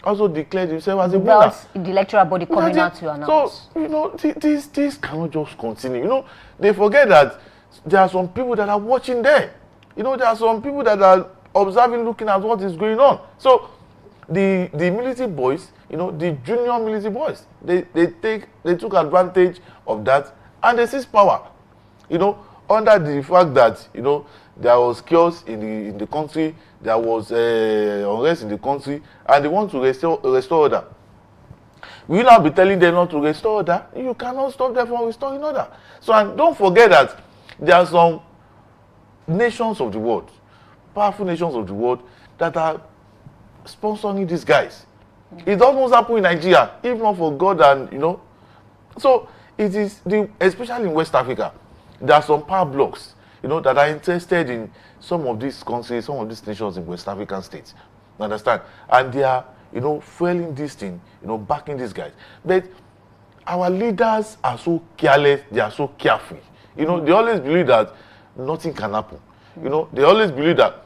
also declared himself as a winner. Without the electoral body coming out to announce. So, this cannot just continue. They forget that there are some people that are watching there. There are some people that are observing, looking at what is going on. So, the military boys, the junior military boys, they took advantage of that and they seized power. Under the fact that there was chaos in the country, there was unrest in the country, and they want to restore order. Will you now be telling them not to restore order? You cannot stop them from restoring order. So, and don't forget that there are some nations of the world, powerful nations of the world, that are sponsoring these guys. It almost happened in Nigeria, if not for God and So it is especially in West Africa, there are some power blocks, that are interested in some of these countries, some of these nations in West African states. You understand? And they are, fueling this thing, backing these guys. But our leaders are so careless, they are so carefree. They always believe that nothing can happen. They always believe that,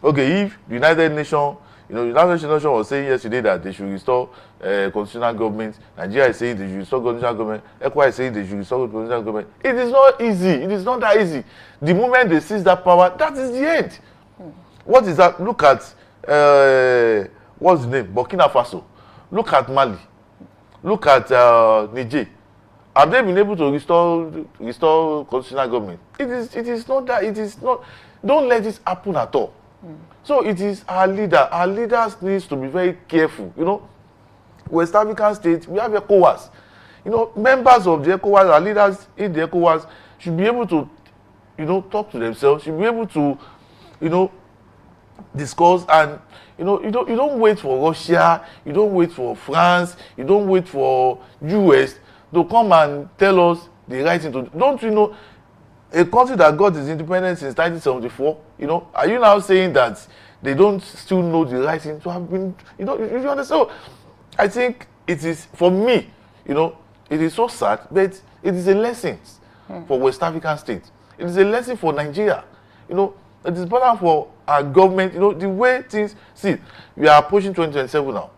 okay, if the United Nations, the United Nations was saying yesterday that they should restore constitutional government. Nigeria is saying they should restore constitutional government. ECOWAS is saying they should restore constitutional government. It is not easy. It is not that easy. The moment they seize that power, that is the end. What is that? Look at, what's the name? Burkina Faso. Look at Mali. Look at Niger. Have they been able to restore constitutional government? It is not that. It is not. Don't let this happen at all. So it is our leader. Our leaders needs to be very careful. West African states, we have ECOWAS. Members of the ECOWAS, our leaders in the ECOWAS should be able to, talk to themselves. Should be able to, discuss and, you don't wait for Russia. You don't wait for France. You don't wait for US to come and tell us the right thing to do. Don't you know? A country that got its independence since 1974, are you now saying that they don't still know the right thing to have been, you understand? So I think it is, for me, it is so sad, but it is a lesson for West African states. It is a lesson for Nigeria. It is important for our government, the way things, see, we are approaching 2027 now.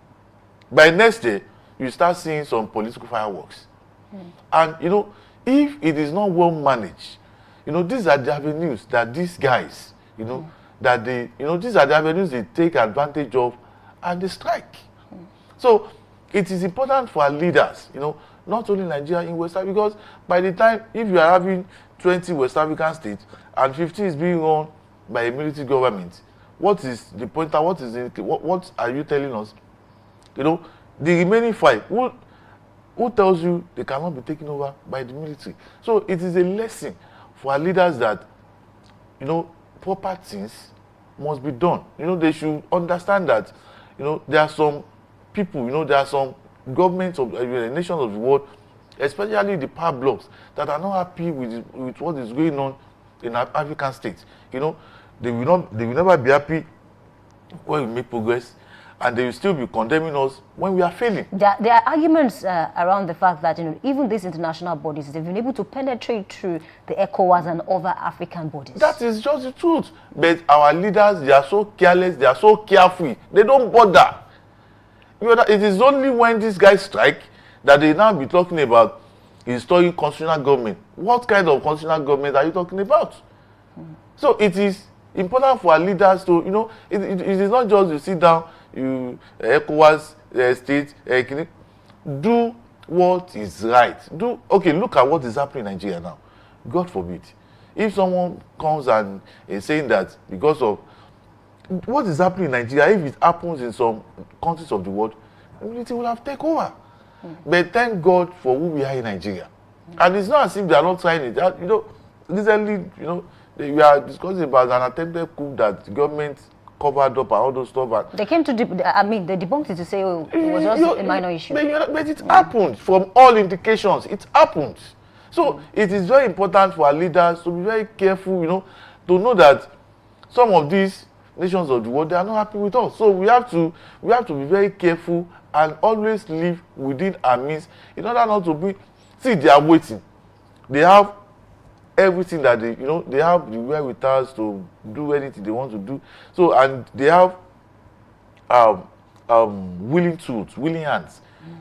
By next year, you start seeing some political fireworks. And, if it is not well managed, these are the avenues that these guys, that they, these are the avenues they take advantage of and they strike. So it is important for our leaders, not only Nigeria, in West Africa, because by the time, if you are having 20 West African states and 15 is being run by a military government, what is the pointer? What are you telling us? The remaining 5, who tells you they cannot be taken over by the military? So it is a lesson for our leaders that, proper things must be done. They should understand that, there are some people, there are some governments of nations of the world, especially the power blocks, that are not happy with what is going on in our African states. They will never be happy when we make progress, and they will still be condemning us when we are failing. There are arguments around the fact that even these international bodies, they've been able to penetrate through the ECOWAS and other African bodies. That is just the truth. But our leaders, they are so careless, they are so carefree. They don't bother. It is only when these guys strike that they now be talking about restoring constitutional government. What kind of constitutional government are you talking about? So it is important for our leaders to, it is not just you sit down, ECOWAS state, do what is right. Okay, look at what is happening in Nigeria now. God forbid. If someone comes and is saying that because of what is happening in Nigeria, if it happens in some countries of the world, it will have taken over. But thank God for who we are in Nigeria. And it's not as if they are not trying it. Recently, we are discussing about an attempted coup that the government covered up and all those stuff. And They came to, they debunked it to say, oh, it was just a minor issue. But it happened. From all indications, it happened. So it is very important for our leaders to be very careful, to know that some of these nations of the world, they are not happy with us. So we have to be very careful and always live within our means in order not to be. See, they are waiting. They have everything that they have the wherewithal to do anything they want to do. So, and they have willing tools, willing hands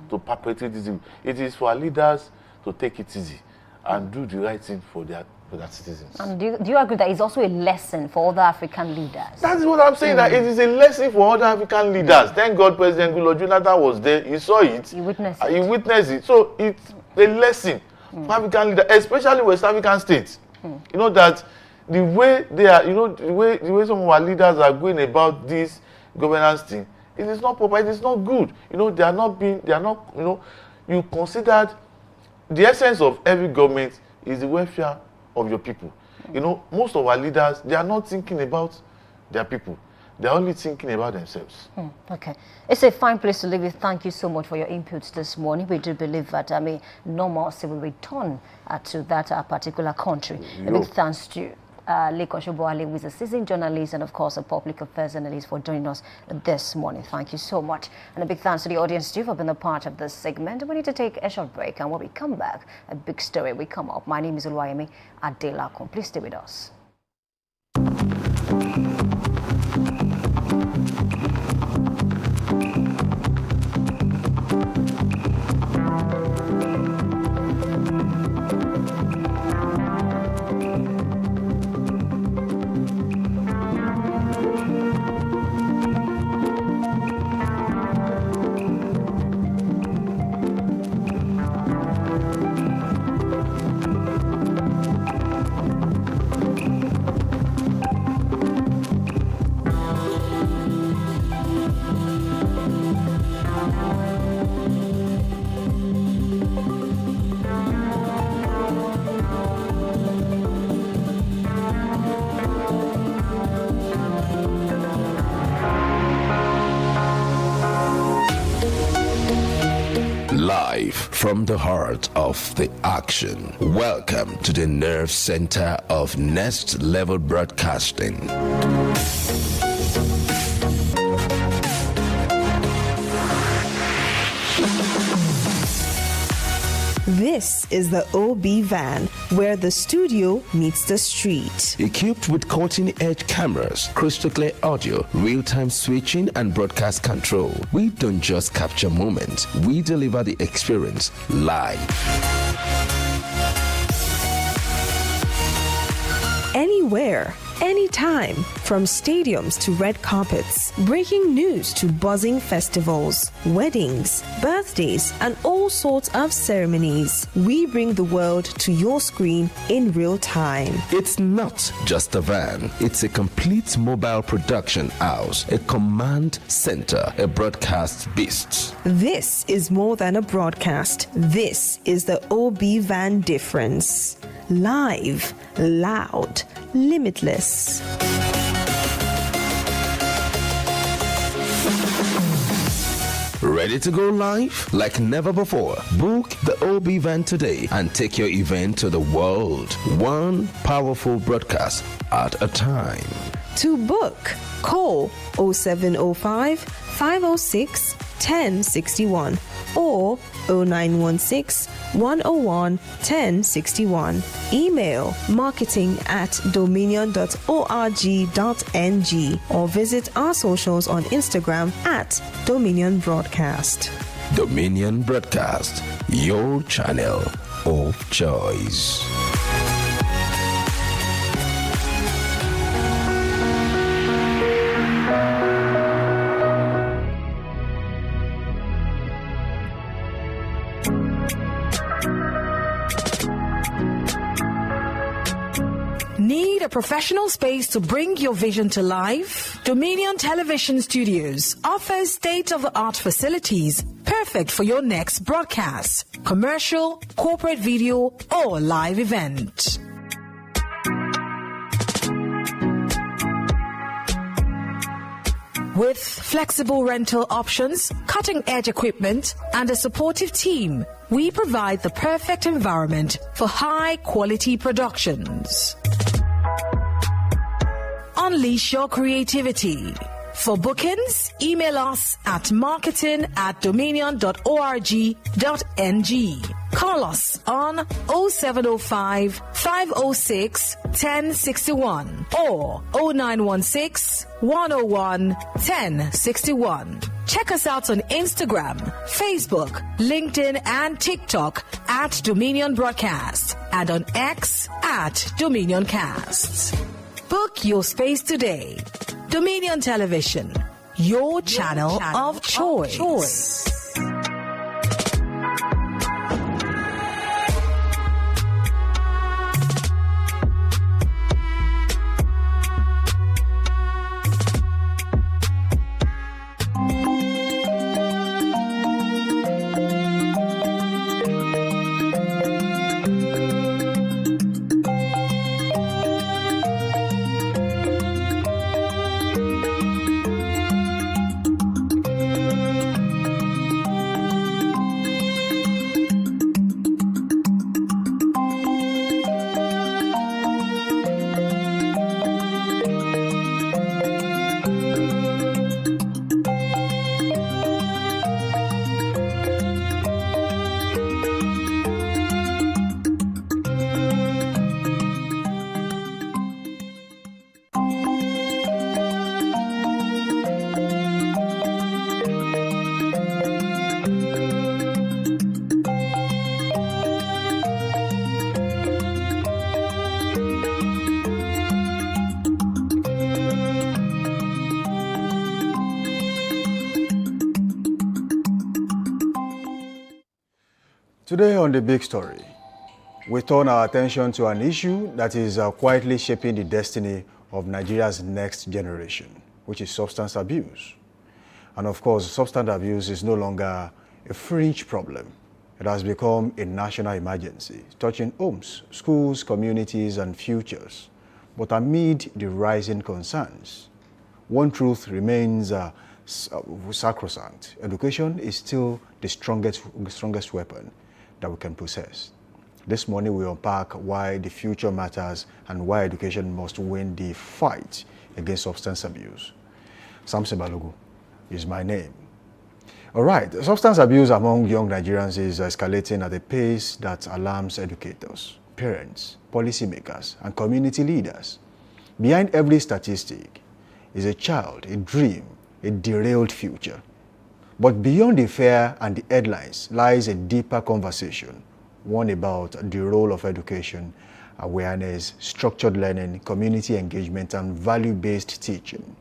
to perpetrate this. It is for our leaders to take it easy and do the right thing for their citizens. And do you agree that it's also a lesson for other African leaders? That is what I'm saying, that it is a lesson for other African leaders. Thank God President Goodluck Jonathan was there. He saw it. He witnessed it. He witnessed it. So it's a lesson for African leaders, especially West African states. That the way they are, the way some of our leaders are going about this governance thing, it is not proper, it is not good. You considered the essence of every government is the welfare of your people. Most of our leaders, they are not thinking about their people. They're only thinking about themselves. Okay. It's a fine place to live with. Thank you so much for your inputs this morning. We do believe that normalcy will return to that particular country. A big thanks to Lekon Shoboale, who is a seasoned journalist and, of course, a public affairs analyst, for joining us this morning. Thank you so much. And a big thanks to the audience, too, for being a part of this segment. We need to take a short break, and when we come back, a big story will come up. My name is Oluwayemi Adelakun. Please stay with us. Live from the heart of the action. Welcome to the nerve center of Next Level Broadcasting. This is the OB van, where the studio meets the street. Equipped with cutting-edge cameras, crystal clear audio, real-time switching, and broadcast control, we don't just capture moments, we deliver the experience live. Anywhere, anytime, from stadiums to red carpets, breaking news to buzzing festivals, weddings, birthdays, and all sorts of ceremonies. We bring the world to your screen in real time. It's not just a van, it's a complete mobile production house, a command center, a broadcast beast. This is more than a broadcast. This is the OB van difference. Live, loud, limitless. Ready to go live like never before? Book the OB van today and take your event to the world. One powerful broadcast at a time. To book, call 0705 506 1061 or 0916 101 1061. Email marketing@dominion.org.ng or visit our socials on Instagram @Dominion Broadcast. Dominion Broadcast, your channel of choice. Need a professional space to bring your vision to life? Dominion Television Studios offers state-of-the-art facilities perfect for your next broadcast, commercial, corporate video, or live event. With flexible rental options, cutting-edge equipment, and a supportive team, we provide the perfect environment for high-quality productions. Unleash your creativity. For bookings, email us at marketing@dominion.org.ng. Call us on 0705 506 1061 or 0916 101 1061. Check us out on Instagram, Facebook, LinkedIn, and TikTok at Dominion Broadcast and on X at Dominioncast. Book your space today. Dominion Television, your channel of choice. Today on The Big Story, we turn our attention to an issue that is quietly shaping the destiny of Nigeria's next generation, which is substance abuse. And of course, substance abuse is no longer a fringe problem. It has become a national emergency, touching homes, schools, communities, and futures. But amid the rising concerns, one truth remains sacrosanct. Education is still the strongest weapon that we can possess. This morning we unpack why the future matters and why education must win the fight against substance abuse. Samson Balogu is my name. All right, substance abuse among young Nigerians is escalating at a pace that alarms educators, parents, policymakers, and community leaders. Behind every statistic is a child, a dream, a derailed future. But beyond the fear and the headlines lies a deeper conversation, one about the role of education, awareness, structured learning, community engagement, and value-based teaching.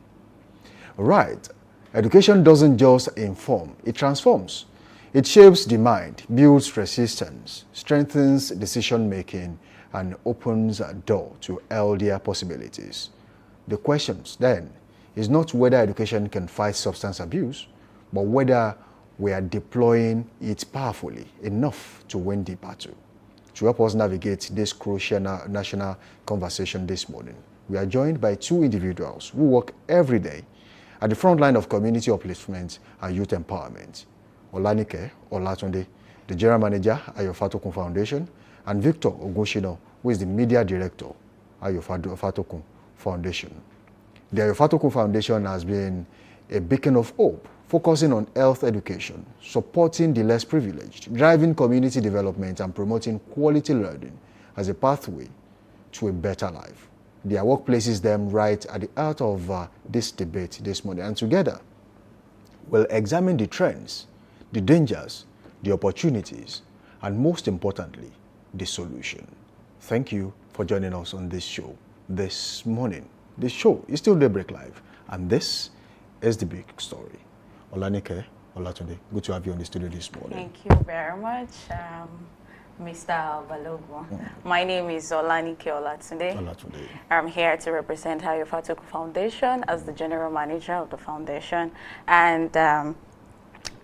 Right, education doesn't just inform, it transforms. It shapes the mind, builds resistance, strengthens decision-making, and opens a door to healthier possibilities. The question then is not whether education can fight substance abuse, but whether we are deploying it powerfully enough to win the battle. To help us navigate this crucial national conversation this morning, we are joined by two individuals who work every day at the front line of community upliftment and youth empowerment. Olanike Olatunde, the General Manager at Ayo Fatokun Foundation, and Victor Ogunshino, who is the Media Director at Ayo Fatokun Foundation. The Ayo Fatokun Foundation has been a beacon of hope, focusing on health education, supporting the less privileged, driving community development, and promoting quality learning as a pathway to a better life. Their work places them right at the heart of this debate this morning. And together, we'll examine the trends, the dangers, the opportunities, and most importantly, the solution. Thank you for joining us on this show this morning. This show is still Daybreak Live, and this is The Big Story. Olanike Olatunde, good to have you on the studio this morning. Thank you very much, Mr. Balogu. My name is Olanike Olatunde. I'm here to represent Ayo Fatokun Foundation as the General Manager of the foundation. And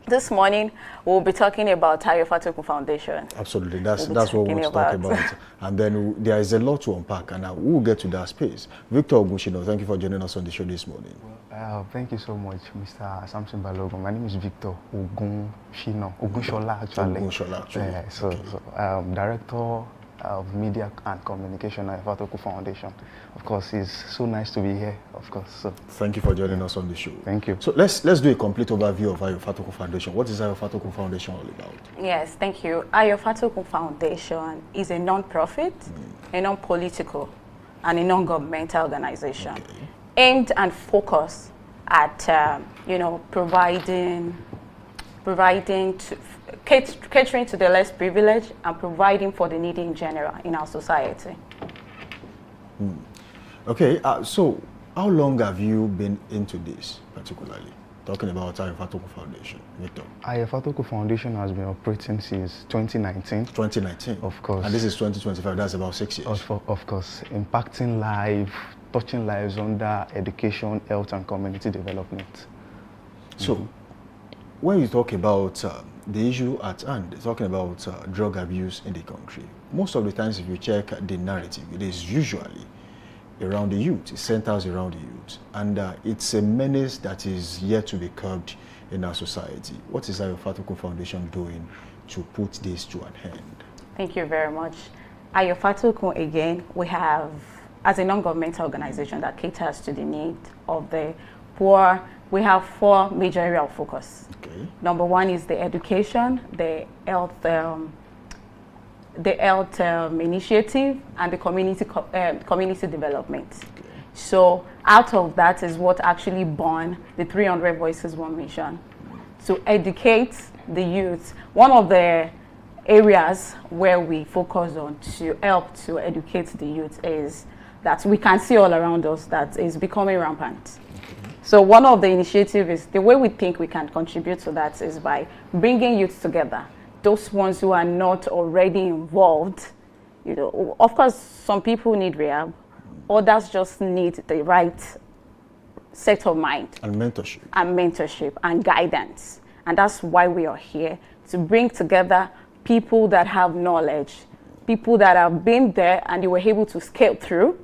This morning, we'll be talking about Tayo Fatoku Foundation. Absolutely, that's what we want to talk about. And then there is a lot to unpack, and we'll get to that space. Victor Ogunshino, thank you for joining us on the show this morning. Thank you so much, Mr. Samson Balogun. My name is Victor Ogunshola, actually. Ogunshola, actually. Director of Media and Communication at Fatoku Foundation. Of course, it's so nice to be here, of course. So. Thank you for joining us on the show. Thank you. So let's do a complete overview of Ayo Fatoku Foundation. What is Ayo Fatoku Foundation all about? Yes, thank you. Ayo Fatoku Foundation is a non-profit, a non-political, and a non-governmental organization aimed and focused at, catering to the less privileged and providing for the needy in general in our society. Okay, so how long have you been into this, particularly? Talking about Ayo Fatoku Foundation, Victor. Ayo Fatoku Foundation has been operating since 2019. 2019? Of course. And this is 2025, that's about 6 years. Of course, impacting lives, touching lives under education, health, and community development. So, when you talk about the issue at hand, talking about drug abuse in the country, most of the times if you check the narrative, it is usually around the youth, it centers around the youth, and it's a menace that is yet to be curbed in our society. What is Ayo Fatoku Foundation doing to put this to an end? Thank you very much. Ayo Fatoku, again, we have, as a non-governmental organization that caters to the need of the poor, we have 4 major areas of focus. Okay. Number 1 is the education, the health initiative, and the community development. Okay. So out of that is what actually born the 300 Voices One Mission, to educate the youth. One of the areas where we focus on to help to educate the youth is that we can see all around us that is becoming rampant. So one of the initiatives is, the way we think we can contribute to that is by bringing youth together. Those ones who are not already involved, of course, some people need rehab, others just need the right set of mind. And mentorship. And mentorship and guidance. And that's why we are here, to bring together people that have knowledge, people that have been there and they were able to scale through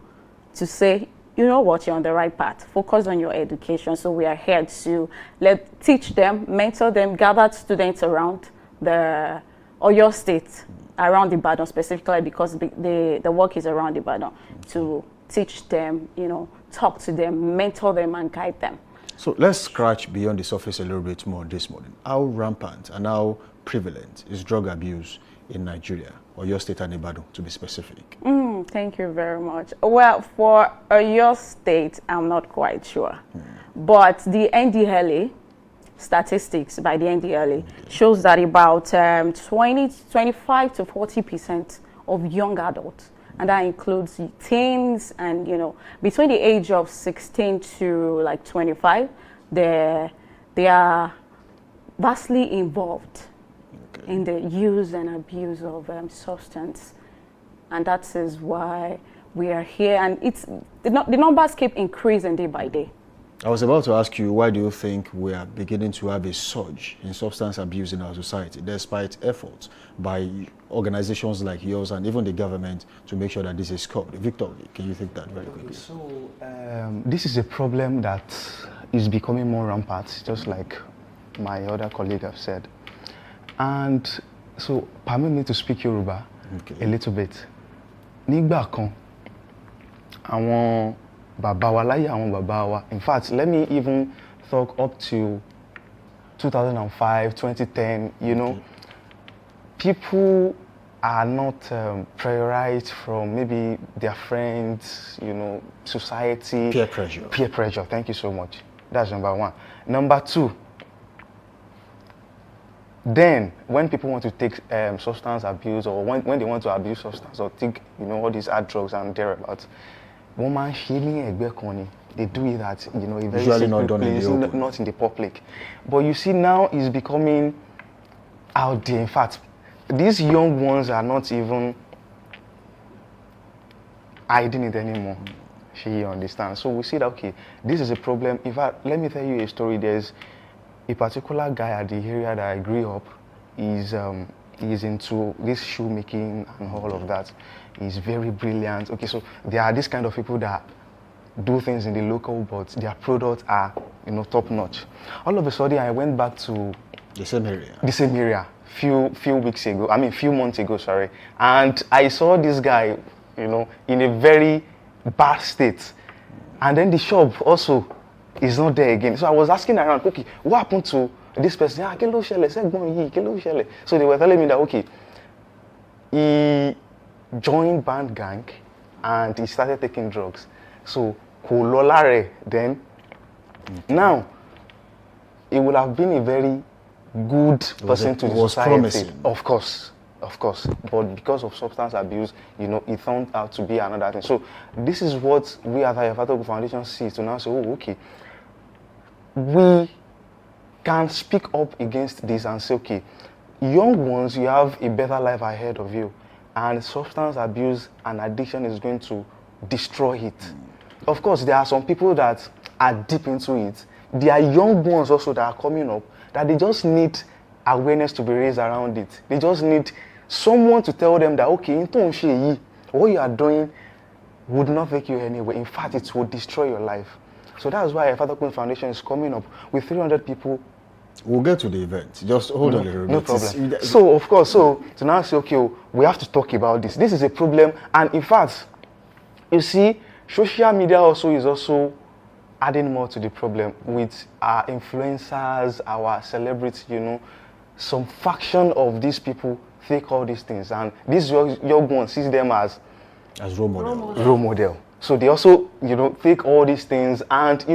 to say, you know what, you're on the right path. Focus on your education. So we are here to teach them, mentor them, gather students around your state, around Ibadan specifically, because the work is around Ibadan, to teach them, talk to them, mentor them, and guide them. So let's scratch beyond the surface a little bit more this morning. How rampant and how prevalent is drug abuse in Nigeria, or your state and Ibadan, to be specific? Thank you very much. Well, for your state, I'm not quite sure. But the NDLA statistics by the NDLA shows that about 25 to 40% of young adults, and that includes teens and, between the age of 16 to like 25, they are vastly involved in the use and abuse of substance. And that is why we are here, and the numbers keep increasing day by day. I was about to ask you, why do you think we are beginning to have a surge in substance abuse in our society, despite efforts by organizations like yours and even the government to make sure that this is curbed? Victor, can you take that very quickly? So, this is a problem that is becoming more rampant, just like my other colleague have said. And so, permit me to speak Yoruba a little bit. Nígbà kan, àwọn bàbá wa láyé àwọn bàbá wa. In fact, let me even talk up to 2005, 2010, people are not prioritized from maybe their friends, society. Peer pressure. Peer pressure, thank you so much. That's number 1. Number 2, then when people want to take substance abuse, or when they want to abuse substance or take, all these hard drugs and thereabouts, woman healing they do it at, a very usually not done place, in the open. not in the public. But you see, now it's becoming out there. In fact, these young ones are not even hiding it anymore. She understands. So we see that, okay, this is a problem. In fact, let me tell you a story. There's a particular guy at the area that I grew up is into this shoemaking and all of that. He's very brilliant. Okay, so there are this kind of people that do things in the local, but their products are, top notch. All of a sudden, I went back to the same area. The same area, few months ago, sorry. And I saw this guy, in a very bad state. And then the shop also is not there again. So I was asking around, okay, what happened to this person? So they were telling me that, okay, he joined band gang and he started taking drugs. So Kololare then, now, it would have been a very good person to the society. Promising. Of course. But because of substance abuse, it turned out to be another thing. So this is what we at the Ayafatogu Foundation see to now say, oh, okay, we can speak up against this and say, okay, young ones, you have a better life ahead of you. And substance abuse and addiction is going to destroy it. Of course, there are some people that are deep into it. There are young ones also that are coming up that they just need awareness to be raised around it. They just need someone to tell them that, okay, what you are doing would not take you anywhere. In fact, it will destroy your life. So that's why Ayafatogu Foundation is coming up with 300 people. We'll get to the event. Just hold on a little bit. No problem. So, of course, to now say, okay, we have to talk about this. This is a problem. And in fact, you see, social media also is also adding more to the problem with our influencers, our celebrities, some faction of these people take all these things. And this young one sees them as role model. Role model. So they also, take all these things and,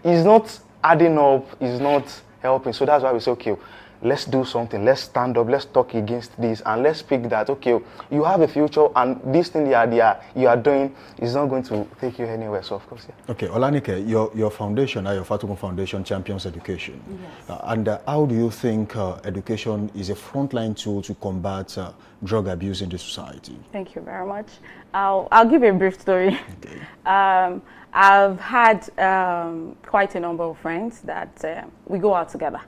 it's not adding up, it's not helping. So that's why we say, okay, let's do something, let's stand up, let's talk against this, and let's speak that, okay, you have a future, and this thing you are doing is not going to take you anywhere. So, of course, yeah. Okay, Olanike, your foundation, Ayafatogu Foundation, champions education. Yes. And how do you think education is a frontline tool to combat drug abuse in the society? Thank you very much. I'll give you a brief story. Okay. I've had quite a number of friends that we go out together.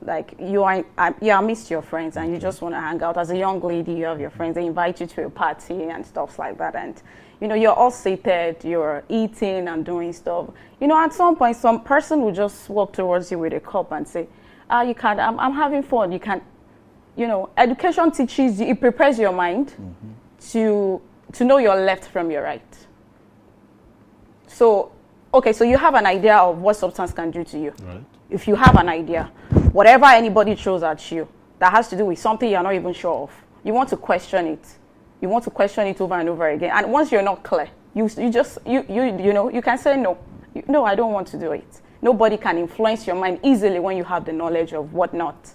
Like I missed your friends and you just want to hang out. As a young lady, you have your friends, they invite you to a party and stuff like that. And, you're all seated, you're eating and doing stuff. At some point, some person will just walk towards you with a cup and say, you can't, I'm having fun. You can't, education teaches you, it prepares your mind to know your left from your right. So, okay, so you have an idea of what substance can do to you. Right. If you have an idea, whatever anybody throws at you that has to do with something you're not even sure of, you want to question it. You want to question it over and over again. And once you're not clear, you can say no. No, I don't want to do it. Nobody can influence your mind easily when you have the knowledge of what not.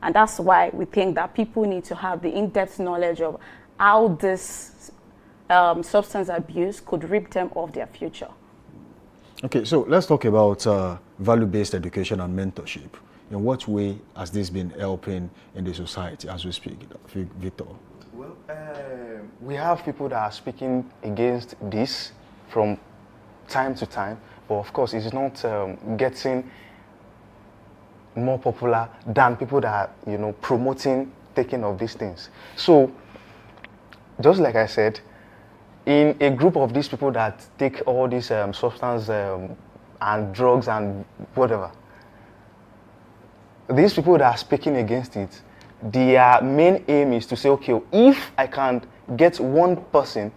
And that's why we think that people need to have the in-depth knowledge of how this substance abuse could rip them of their future. Okay, so let's talk about value-based education and mentorship. In what way has this been helping in the society as we speak, Victor? Well, we have people that are speaking against this from time to time, but of course it's not getting more popular than people that are, promoting taking of these things. So, just like I said, in a group of these people that take all these substance and drugs and whatever, these people that are speaking against it, their main aim is to say, okay, if I can get one person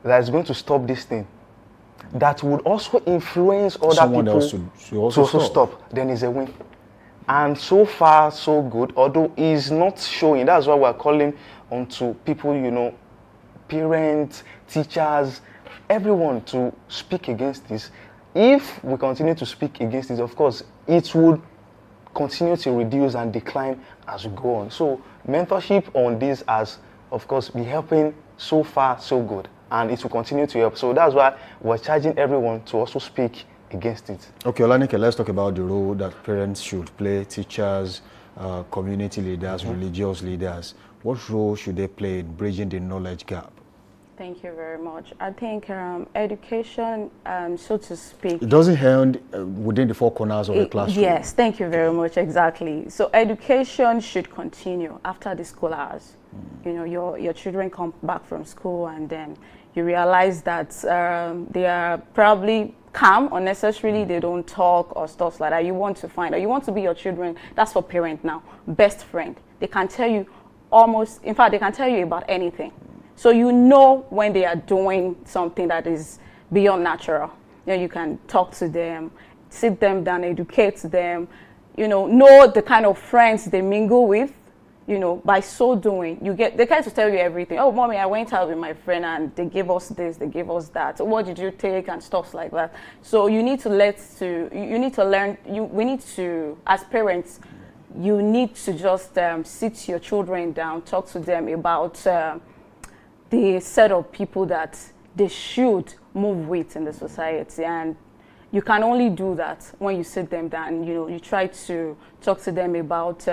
that is going to stop this thing, that would also influence other Someone people else to also stop, then it's a win. And so far, so good, although it's not showing. That's why we're calling on to people, parents, teachers, everyone to speak against this. If we continue to speak against this, of course, it would continue to reduce and decline as we go on. So mentorship on this has, of course, been helping so far, so good. And it will continue to help. So that's why we're charging everyone to also speak against it. Okay, Olanike, let's talk about the role that parents should play, teachers, community leaders, religious leaders. What role should they play in bridging the knowledge gap? Thank you very much. I think education, so to speak. It doesn't end within the four corners of the classroom. Yes, thank you very much. Exactly. So education should continue after the school hours. You know, your children come back from school and then you realize that they are probably calm unnecessarily. They don't talk or stuff like that. You want to find, or you want to be your children. That's for parent now. Best friend. They can tell you almost. In fact, they can tell you about anything. So you know when they are doing something that is beyond natural. You know, you can talk to them, sit them down, educate them, know the kind of friends they mingle with. By so doing, they kind to tell you everything. Oh, mommy, I went out with my friend and they gave us this, they gave us that. What did you take and stuff like that. So you need to learn, we need to, as parents, you need to just sit your children down, talk to them about the set of people that they should move with in the society. And you can only do that when you sit them down. You try to talk to them about,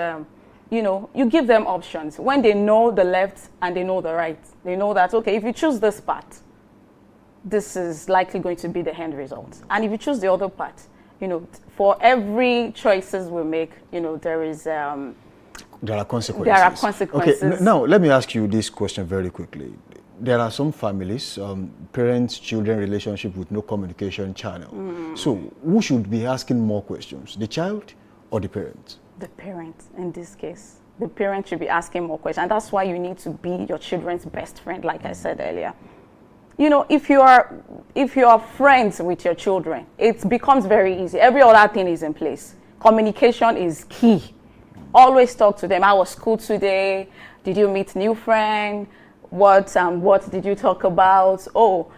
you give them options. When they know the left and they know the right, they know that, okay, if you choose this path, this is likely going to be the end result. And if you choose the other path, for every choices we make, there is... there are consequences. There are consequences. Okay, now let me ask you this question very quickly. There are some families, parents-children relationship with no communication channel. So who should be asking more questions, the child or the parent? The parent, in this case. The parent should be asking more questions. And that's why you need to be your children's best friend, like I said earlier. If you are friends with your children, it becomes very easy. Every other thing is in place. Communication is key. Always talk to them. How was school today? Did you meet new friend? What did you talk about? Oh,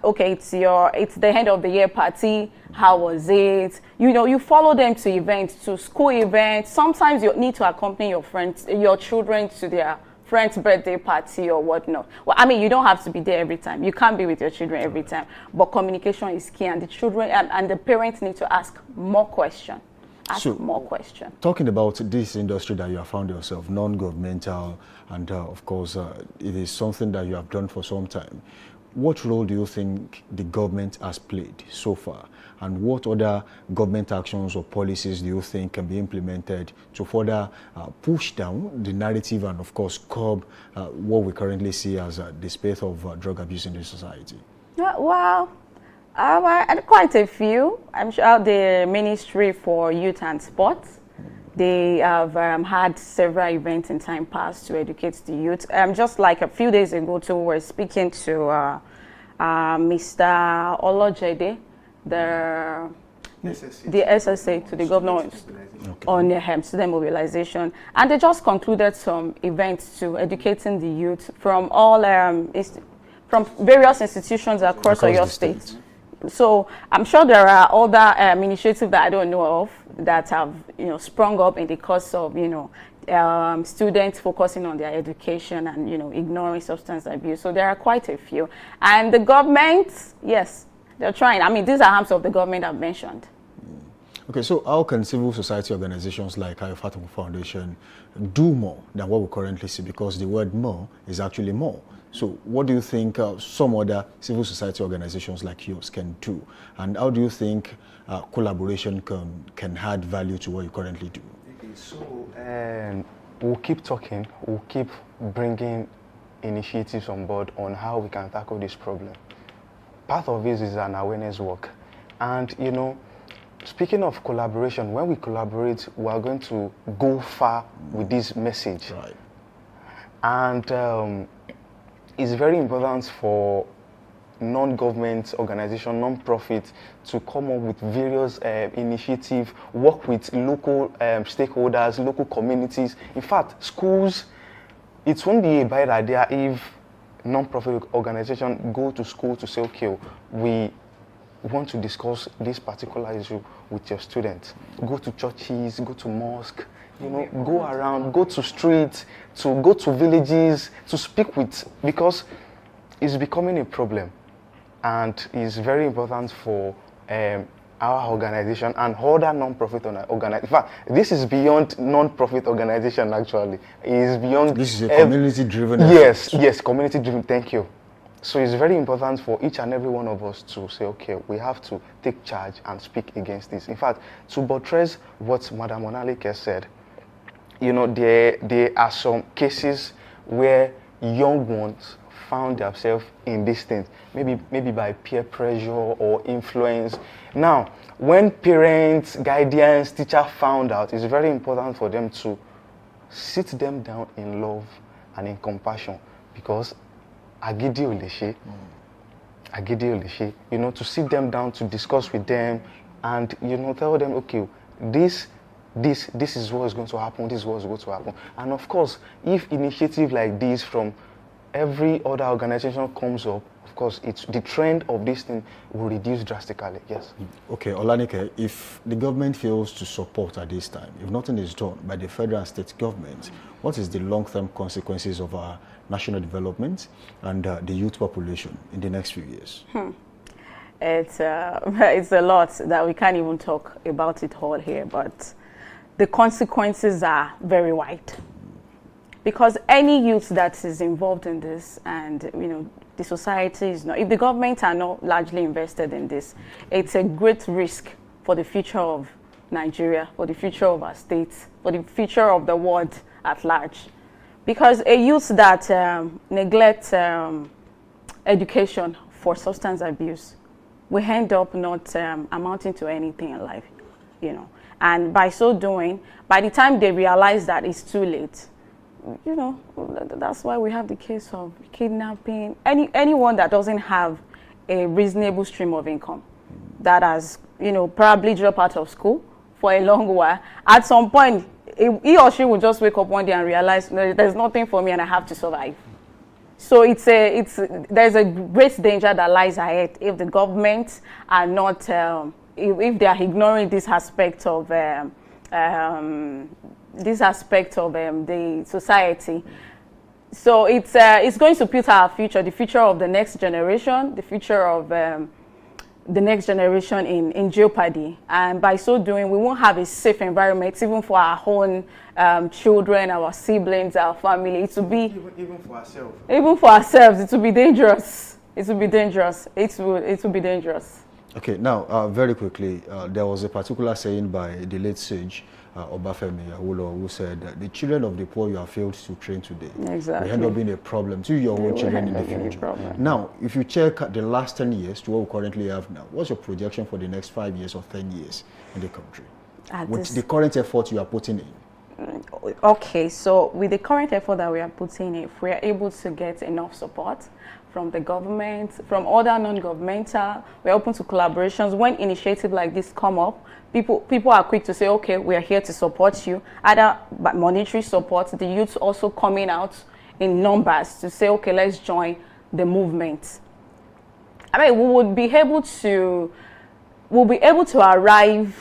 okay, it's the end of the year party. How was it? You follow them to events, to school events. Sometimes you need to accompany your children to their friend's birthday party or whatnot. Well, I mean, you don't have to be there every time. You can't be with your children every time. But communication is key, and the children and the parents need to ask more questions. More questions. Talking about this industry that you have found yourself, non-governmental, and of course, it is something that you have done for some time. What role do you think the government has played so far? And what other government actions or policies do you think can be implemented to further push down the narrative and, of course, curb what we currently see as the spate of drug abuse in the society? Well, quite a few. I'm sure the Ministry for Youth and Sports, they have had several events in time past to educate the youth. Just like a few days ago, too, we were speaking to Mr. Olojede, the SSA, to the governor on student mobilization. And they just concluded some events to educating the youth from all from various institutions across Oyo State. So I'm sure there are other initiatives that I don't know of that have sprung up in the course of students focusing on their education and ignoring substance abuse. So there are quite a few, and the government, yes, they're trying. I mean, these are arms of the government I've mentioned. Okay, so how can civil society organizations like Ayofatomo Foundation do more than what we currently see? Because the word more is actually more. So what do you think some other civil society organizations like yours can do? And how do you think collaboration can add value to what you currently do? Okay, so we'll keep talking, we'll keep bringing initiatives on board on how we can tackle this problem. Part of this is an awareness work. And speaking of collaboration, when we collaborate, we are going to go far with this message. Right. And it's very important for non-government organization, non-profit, to come up with various initiatives, work with local stakeholders, local communities. In fact, schools, it won't be a bad idea if non-profit organization go to school to say, okay, we want to discuss this particular issue with your students. Go to churches, go to mosque, go around, go to streets, to go to villages, to speak with, because it's becoming a problem, and it's very important for our organization and other non-profit organizations. In fact, this is beyond non-profit organization. Actually, it is beyond. This is a community-driven. Yes, community-driven. Thank you. So it's very important for each and every one of us to say, okay, we have to take charge and speak against this. In fact, to buttress what Madam Onalike said, you know, there are some cases where young ones found themselves in these things, maybe by peer pressure or influence. Now, when parents, guardians, teachers found out, it's very important for them to sit them down in love and in compassion, because agidi oleshe, you know, to sit them down, to discuss with them, and, you know, tell them, okay, this is what is going to happen, this is what is going to happen. And of course, if initiative like this from every other organization comes up, of course, the trend of this thing will reduce drastically, yes. Okay, Olanike, if the government fails to support at this time, if nothing is done by the federal and state government, what is the long-term consequences of our national development and the youth population in the next few years? It's a lot that we can't even talk about it all here, but the consequences are very wide. Because any youth that is involved in this, and you know, the society is not, if the government are not largely invested in this, it's a great risk for the future of Nigeria, for the future of our states, for the future of the world at large. Because a youth that neglects education for substance abuse will end up not amounting to anything in life, you know. And by so doing, by the time they realize that it's too late, you know, that's why we have the case of kidnapping. Anyone that doesn't have a reasonable stream of income, that has, you know, probably dropped out of school for a long while, at some point, he or she will just wake up one day and realize, no, there's nothing for me and I have to survive. So there's a great danger that lies ahead if the government are not, if they are ignoring this aspect of the society. So it's going to put our future, the future of the next generation, the future of the next generation in jeopardy. And by so doing, we won't have a safe environment, even for our own children, our siblings, our family. It will be even for ourselves. Even for ourselves, it will be dangerous. It will be dangerous. It will be dangerous. Okay, now very quickly, there was a particular saying by the late sage Obafemi Awolowo, who said that the children of the poor you have failed to train today will end up being a problem to your own children in the future. Now, if you check the last 10 years to what we currently have now, what's your projection for the next 5 years or 10 years in the country? With the current effort you are putting in? Okay, so with the current effort that we are putting in, if we are able to get enough support from the government, from other non-governmental, we're open to collaborations. When initiatives like this come up, people are quick to say, okay, we are here to support you. Either by monetary support, the youth also coming out in numbers to say, okay, let's join the movement. I mean, we'll be able to arrive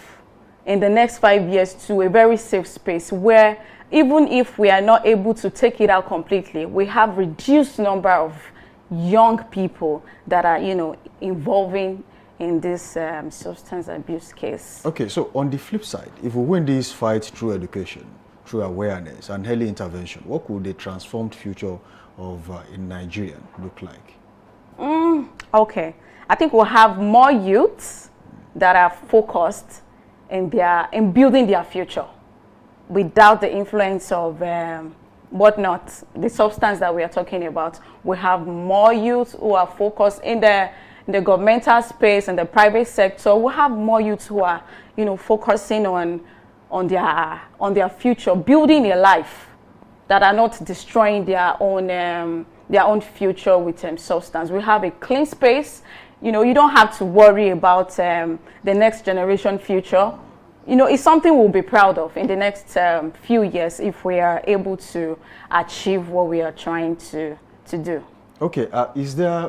in the next 5 years to a very safe space where even if we are not able to take it out completely, we have reduced number of young people that are, you know, involving in this substance abuse case. Okay, so on the flip side, if we win this fight through education, through awareness and early intervention, what could the transformed future of a Nigerian look like? Okay, I think we'll have more youths that are focused in building their future without the influence of whatnot, the substance that we are talking about. We have more youth who are focused in the governmental space and the private sector. We have more youth who are, you know, focusing on their future, building a life that are not destroying their own future with substance. We have a clean space. You know, you don't have to worry about the next generation future. You know, it's something we'll be proud of in the next few years if we are able to achieve what we are trying to do. Okay,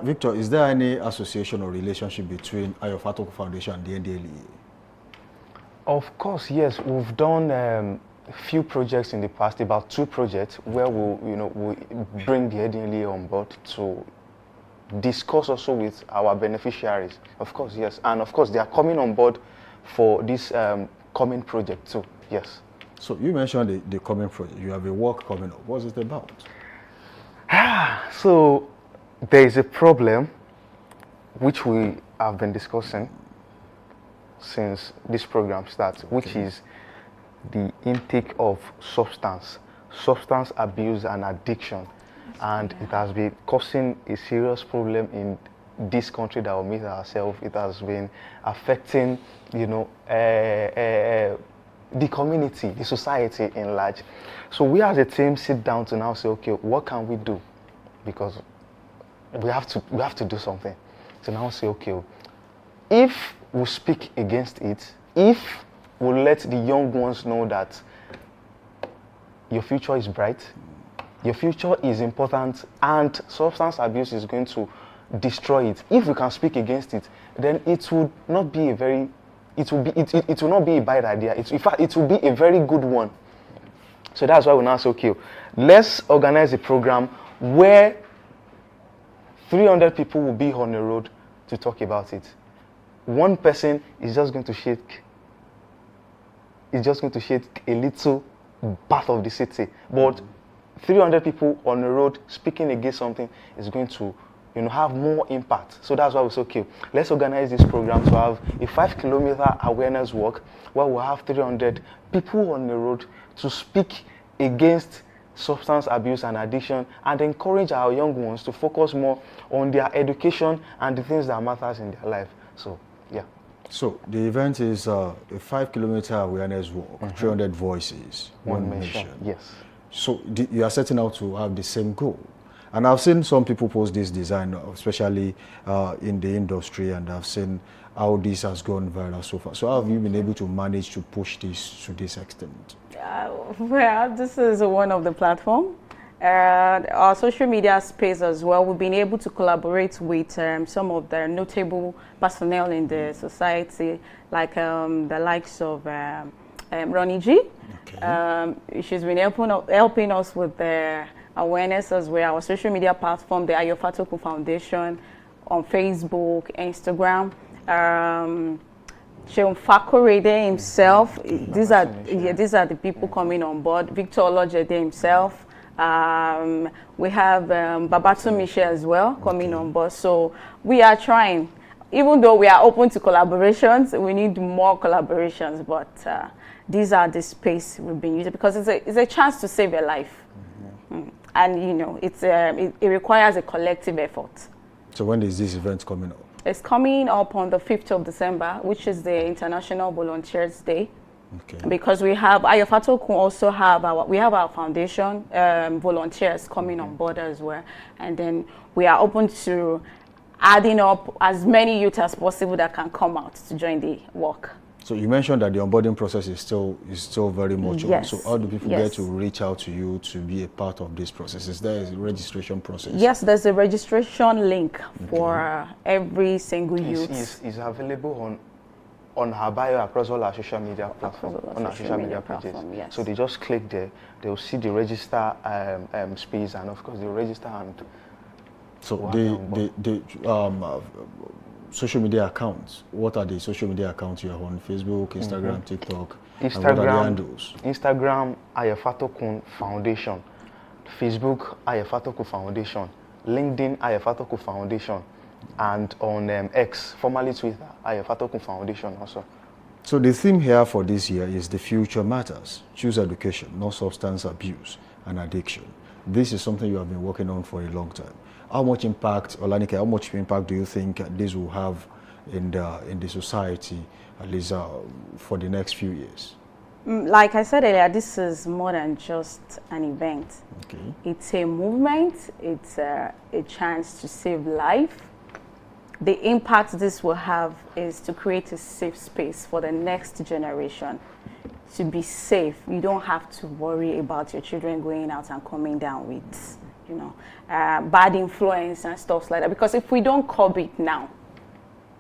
Victor, is there any association or relationship between Ayo Fatoko Foundation and the NDLEA? Of course, yes. We've done a few projects in the past, about 2 projects, where we bring the NDLEA on board to discuss also with our beneficiaries. Of course, yes. And of course, they are coming on board for this coming project too, yes. So you mentioned the coming project. You have a work coming up. What's it about? So there is a problem which we have been discussing since this program starts, which is the intake of substance abuse and addiction. And it has been causing a serious problem in this country that we meet ourselves. It has been affecting, the community, the society in large. So we as a team sit down to now say, okay, what can we do? Because we have to do something. So now say, okay, if we speak against it, if we let the young ones know that your future is bright, your future is important, and substance abuse is going to destroy it. If we can speak against it, then it would not be a very, it will not be a bad idea. In fact, it will be a very good one. So that's why we now say, okay, let's organize a program where 300 people will be on the road to talk about it. One person is just going to shake. Is just going to shake a little part of the city, but 300 people on the road speaking against something is going to, have more impact. So that's why we say, okay, let's organize this program to have a 5-kilometer awareness walk where we'll have 300 people on the road to speak against substance abuse and addiction, and encourage our young ones to focus more on their education and the things that matters in their life. So, yeah. So the event is a 5-kilometer awareness walk, 300 voices, one mission. Yes. So you are setting out to have the same goal. And I've seen some people post this design, especially in the industry, and I've seen how this has gone viral so far. So how have you been able to manage to push this to this extent? Well, this is one of the platforms. Our social media space as well, we've been able to collaborate with some of the notable personnel in the society, like the likes of Ronnie G. Okay. She's been helping us with the awareness as well. Our social media platform, the Ayofatoku Foundation, on Facebook, Instagram. Sheon Fakorede himself. These are the people coming on board. Victor Olojede himself. We have Babatu Michel as well coming on board. So we are trying. Even though we are open to collaborations, we need more collaborations. But these are the space we've been using because it's a chance to save a life. And it requires a collective effort. So when is this event coming up? It's coming up on the 5th of December, which is the International Volunteers Day. Okay. Because we have Ayofatoku also have our foundation volunteers coming on board as well, and then we are open to adding up as many youth as possible that can come out to join the work. So you mentioned that the onboarding process is still very much on. Yes. So how do people get to reach out to you to be a part of this process? Is there a registration process? Yes, there's a registration link for every single youth. It's available on her bio across all our social media platforms, on our social media pages. Yes. So they just click there, they'll see the register space, and of course they'll register. And so the social media accounts, what are the social media accounts you have on? Facebook, Instagram, TikTok, and what are the handles? Instagram, Ayofatoku Foundation. Facebook, Ayofatoku Foundation. LinkedIn, Ayofatoku Foundation. And on X, formerly Twitter, Ayofatoku Foundation also. So the theme here for this year is the future matters. Choose education, not substance abuse and addiction. This is something you have been working on for a long time. How much impact, Olanike, how much impact do you think this will have in the society, at least for the next few years? Like I said earlier, this is more than just an event. Okay. It's a movement. It's a chance to save life. The impact this will have is to create a safe space for the next generation to be safe. You don't have to worry about your children going out and coming down with, bad influence and stuff like that. Because if we don't curb it now,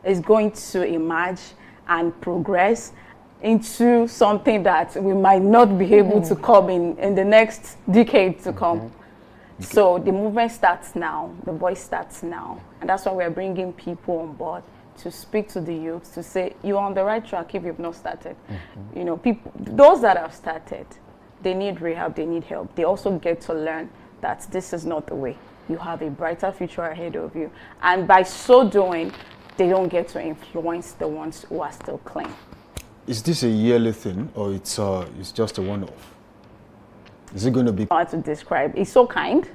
it's going to emerge and progress into something that we might not be able to curb in the next decade to come. Okay. So the movement starts now, the voice starts now. And that's why we're bringing people on board to speak to the youth, to say, you're on the right track if you've not started. People, those that have started, they need rehab, they need help. They also get to learn that this is not the way. you have a brighter future ahead of you. And by so doing, they don't get to influence the ones who are still clean. Is this a yearly thing, or it's just a one-off? Is it going to be? How to describe? It's so kind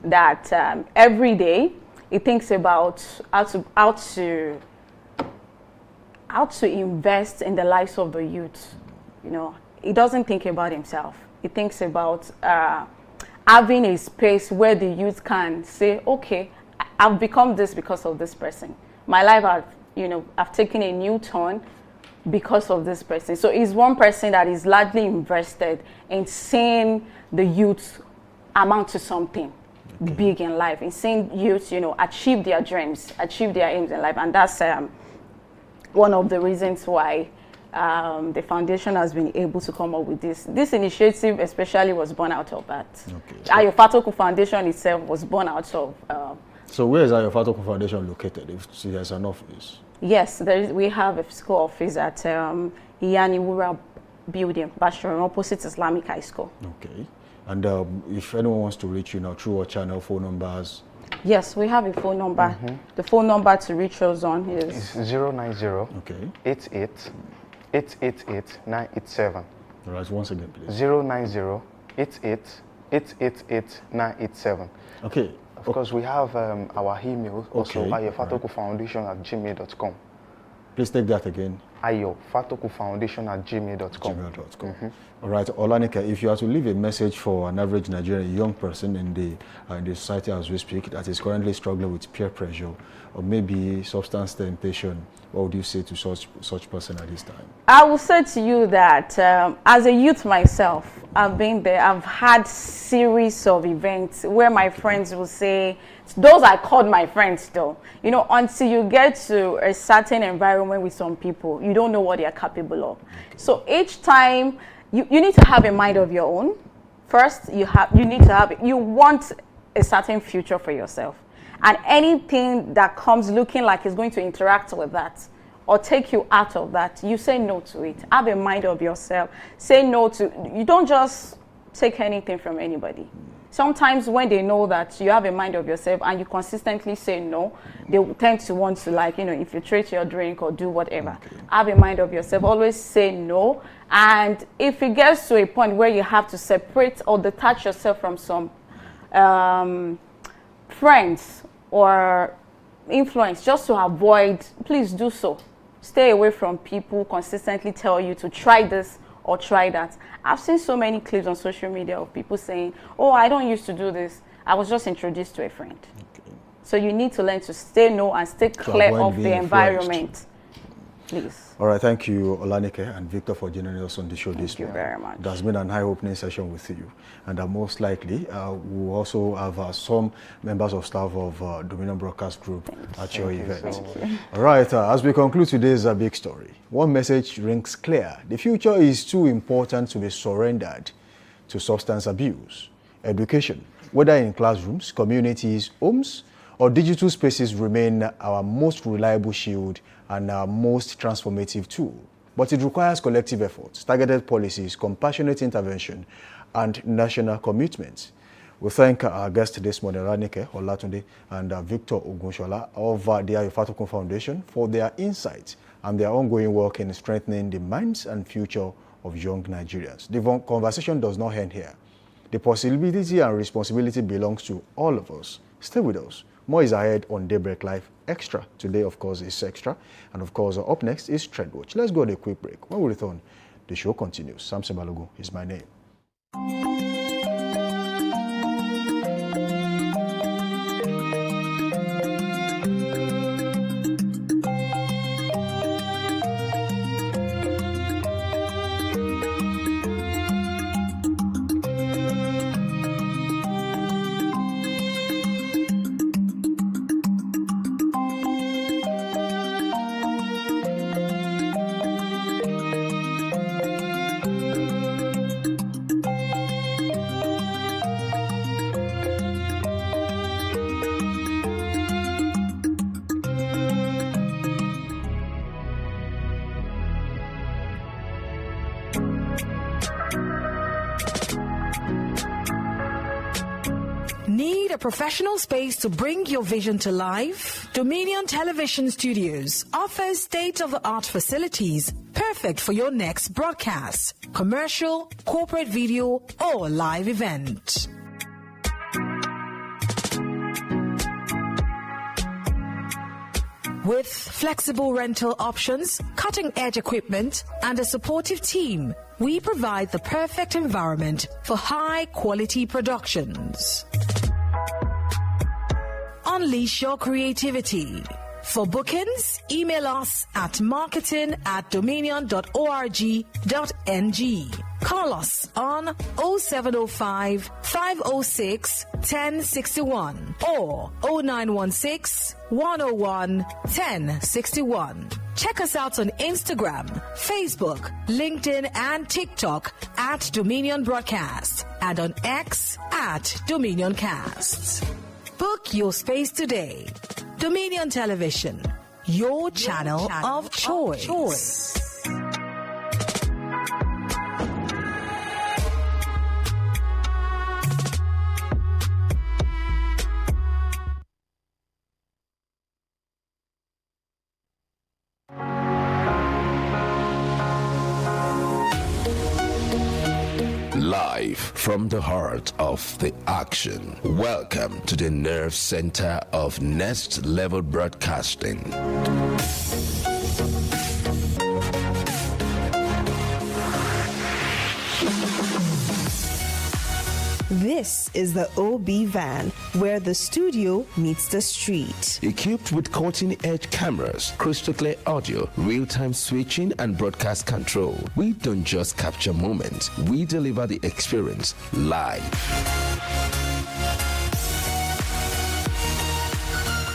that every day it thinks about how to invest in the lives of the youth. You know, he doesn't think about himself. He thinks about having a space where the youth can say, okay, I've become this because of this person. My life, I've taken a new turn because of this person. So he's one person that is largely invested in seeing the youth amount to something big in life, in seeing youth, achieve their dreams, achieve their aims in life. And that's one of the reasons why the foundation has been able to come up with this. This initiative especially was born out of that. Okay. Ayo Fatoku Foundation itself was born out of... so where is Ayo Fatoku Foundation located, if there's an office? Yes, we have a physical office at Iyaniwura Building, Basharon, opposite Islamic High School. Okay. And if anyone wants to reach you now, through our channel, phone numbers? Yes, we have a phone number. The phone number to reach us on is 090 okay. 88 888 987. All right, once again, please. 090 88 888 987. Okay. Of course, we have our email, also Okay. ayofatokufoundation@gmail.com. Please take that again. ayofatokufoundation@gmail.com. All right, Olanike, if you are to leave a message for an average Nigerian young person in the society as we speak that is currently struggling with peer pressure or maybe substance temptation, what would you say to such person at this time? I will say to you that as a youth myself, I've been there. I've had series of events where my friends will say, those I called my friends though, until you get to a certain environment with some people, you don't know what they are capable of. So each time, you need to have a mind of your own. First, you want a certain future for yourself. And anything that comes looking like it's going to interact with that or take you out of that, you say no to it. Have a mind of yourself. Say no to, you don't just take anything from anybody. Sometimes when they know that you have a mind of yourself and you consistently say no, they will tend to want to infiltrate your drink or do whatever. Okay. Have a mind of yourself. Always say no. And if it gets to a point where you have to separate or detach yourself from some friends or influence just to avoid, please do so. Stay away from people who consistently tell you to try this or try that. I've seen so many clips on social media of people saying, oh, I don't used to do this. I was just introduced to a friend. Okay. So you need to learn to stay no and stay clear of the environment. Please. All right, thank you, Olanike and Victor, for joining us on the show this morning. Thank you very much. It has been an eye-opening session with you. And most likely, we'll also have some members of staff of Dominion Broadcast Group at your event. All right, as we conclude today's big story, one message rings clear. The future is too important to be surrendered to substance abuse. Education, whether in classrooms, communities, homes, or digital spaces, remain our most reliable shield and our most transformative tool. But it requires collective efforts, targeted policies, compassionate intervention, and national commitment. We thank our guests this morning, Ranike Olatunde and Victor Ogunshola of the Ayo Fatoku Foundation, for their insights and their ongoing work in strengthening the minds and future of young Nigerians. The conversation does not end here. The possibility and responsibility belongs to all of us. Stay with us. More is ahead on Daybreak Live Extra. Today, of course, is Extra. And of course, up next is Trend Watch. Let's go on a quick break. When we return, the show continues. Samson Balogun is my name. Need a professional space to bring your vision to life? Dominion Television Studios offers state-of-the-art facilities perfect for your next broadcast, commercial, corporate video, or live event. With flexible rental options, cutting-edge equipment, and a supportive team, we provide the perfect environment for high-quality productions. Unleash your creativity. For bookings, email us at marketing@dominion.org.ng. Call us on 0705 506 1061 or 0916 101 1061. Check us out on Instagram, Facebook, LinkedIn, and TikTok at Dominion Broadcast and on X at Dominion Cast. Book your space today. Dominion Television, your channel of choice. Live from the heart of the action. Welcome to the nerve center of next level broadcasting. This is the OB van, where the studio meets the street. Equipped with cutting-edge cameras, crystal clear audio, real-time switching, and broadcast control, we don't just capture moments, we deliver the experience live.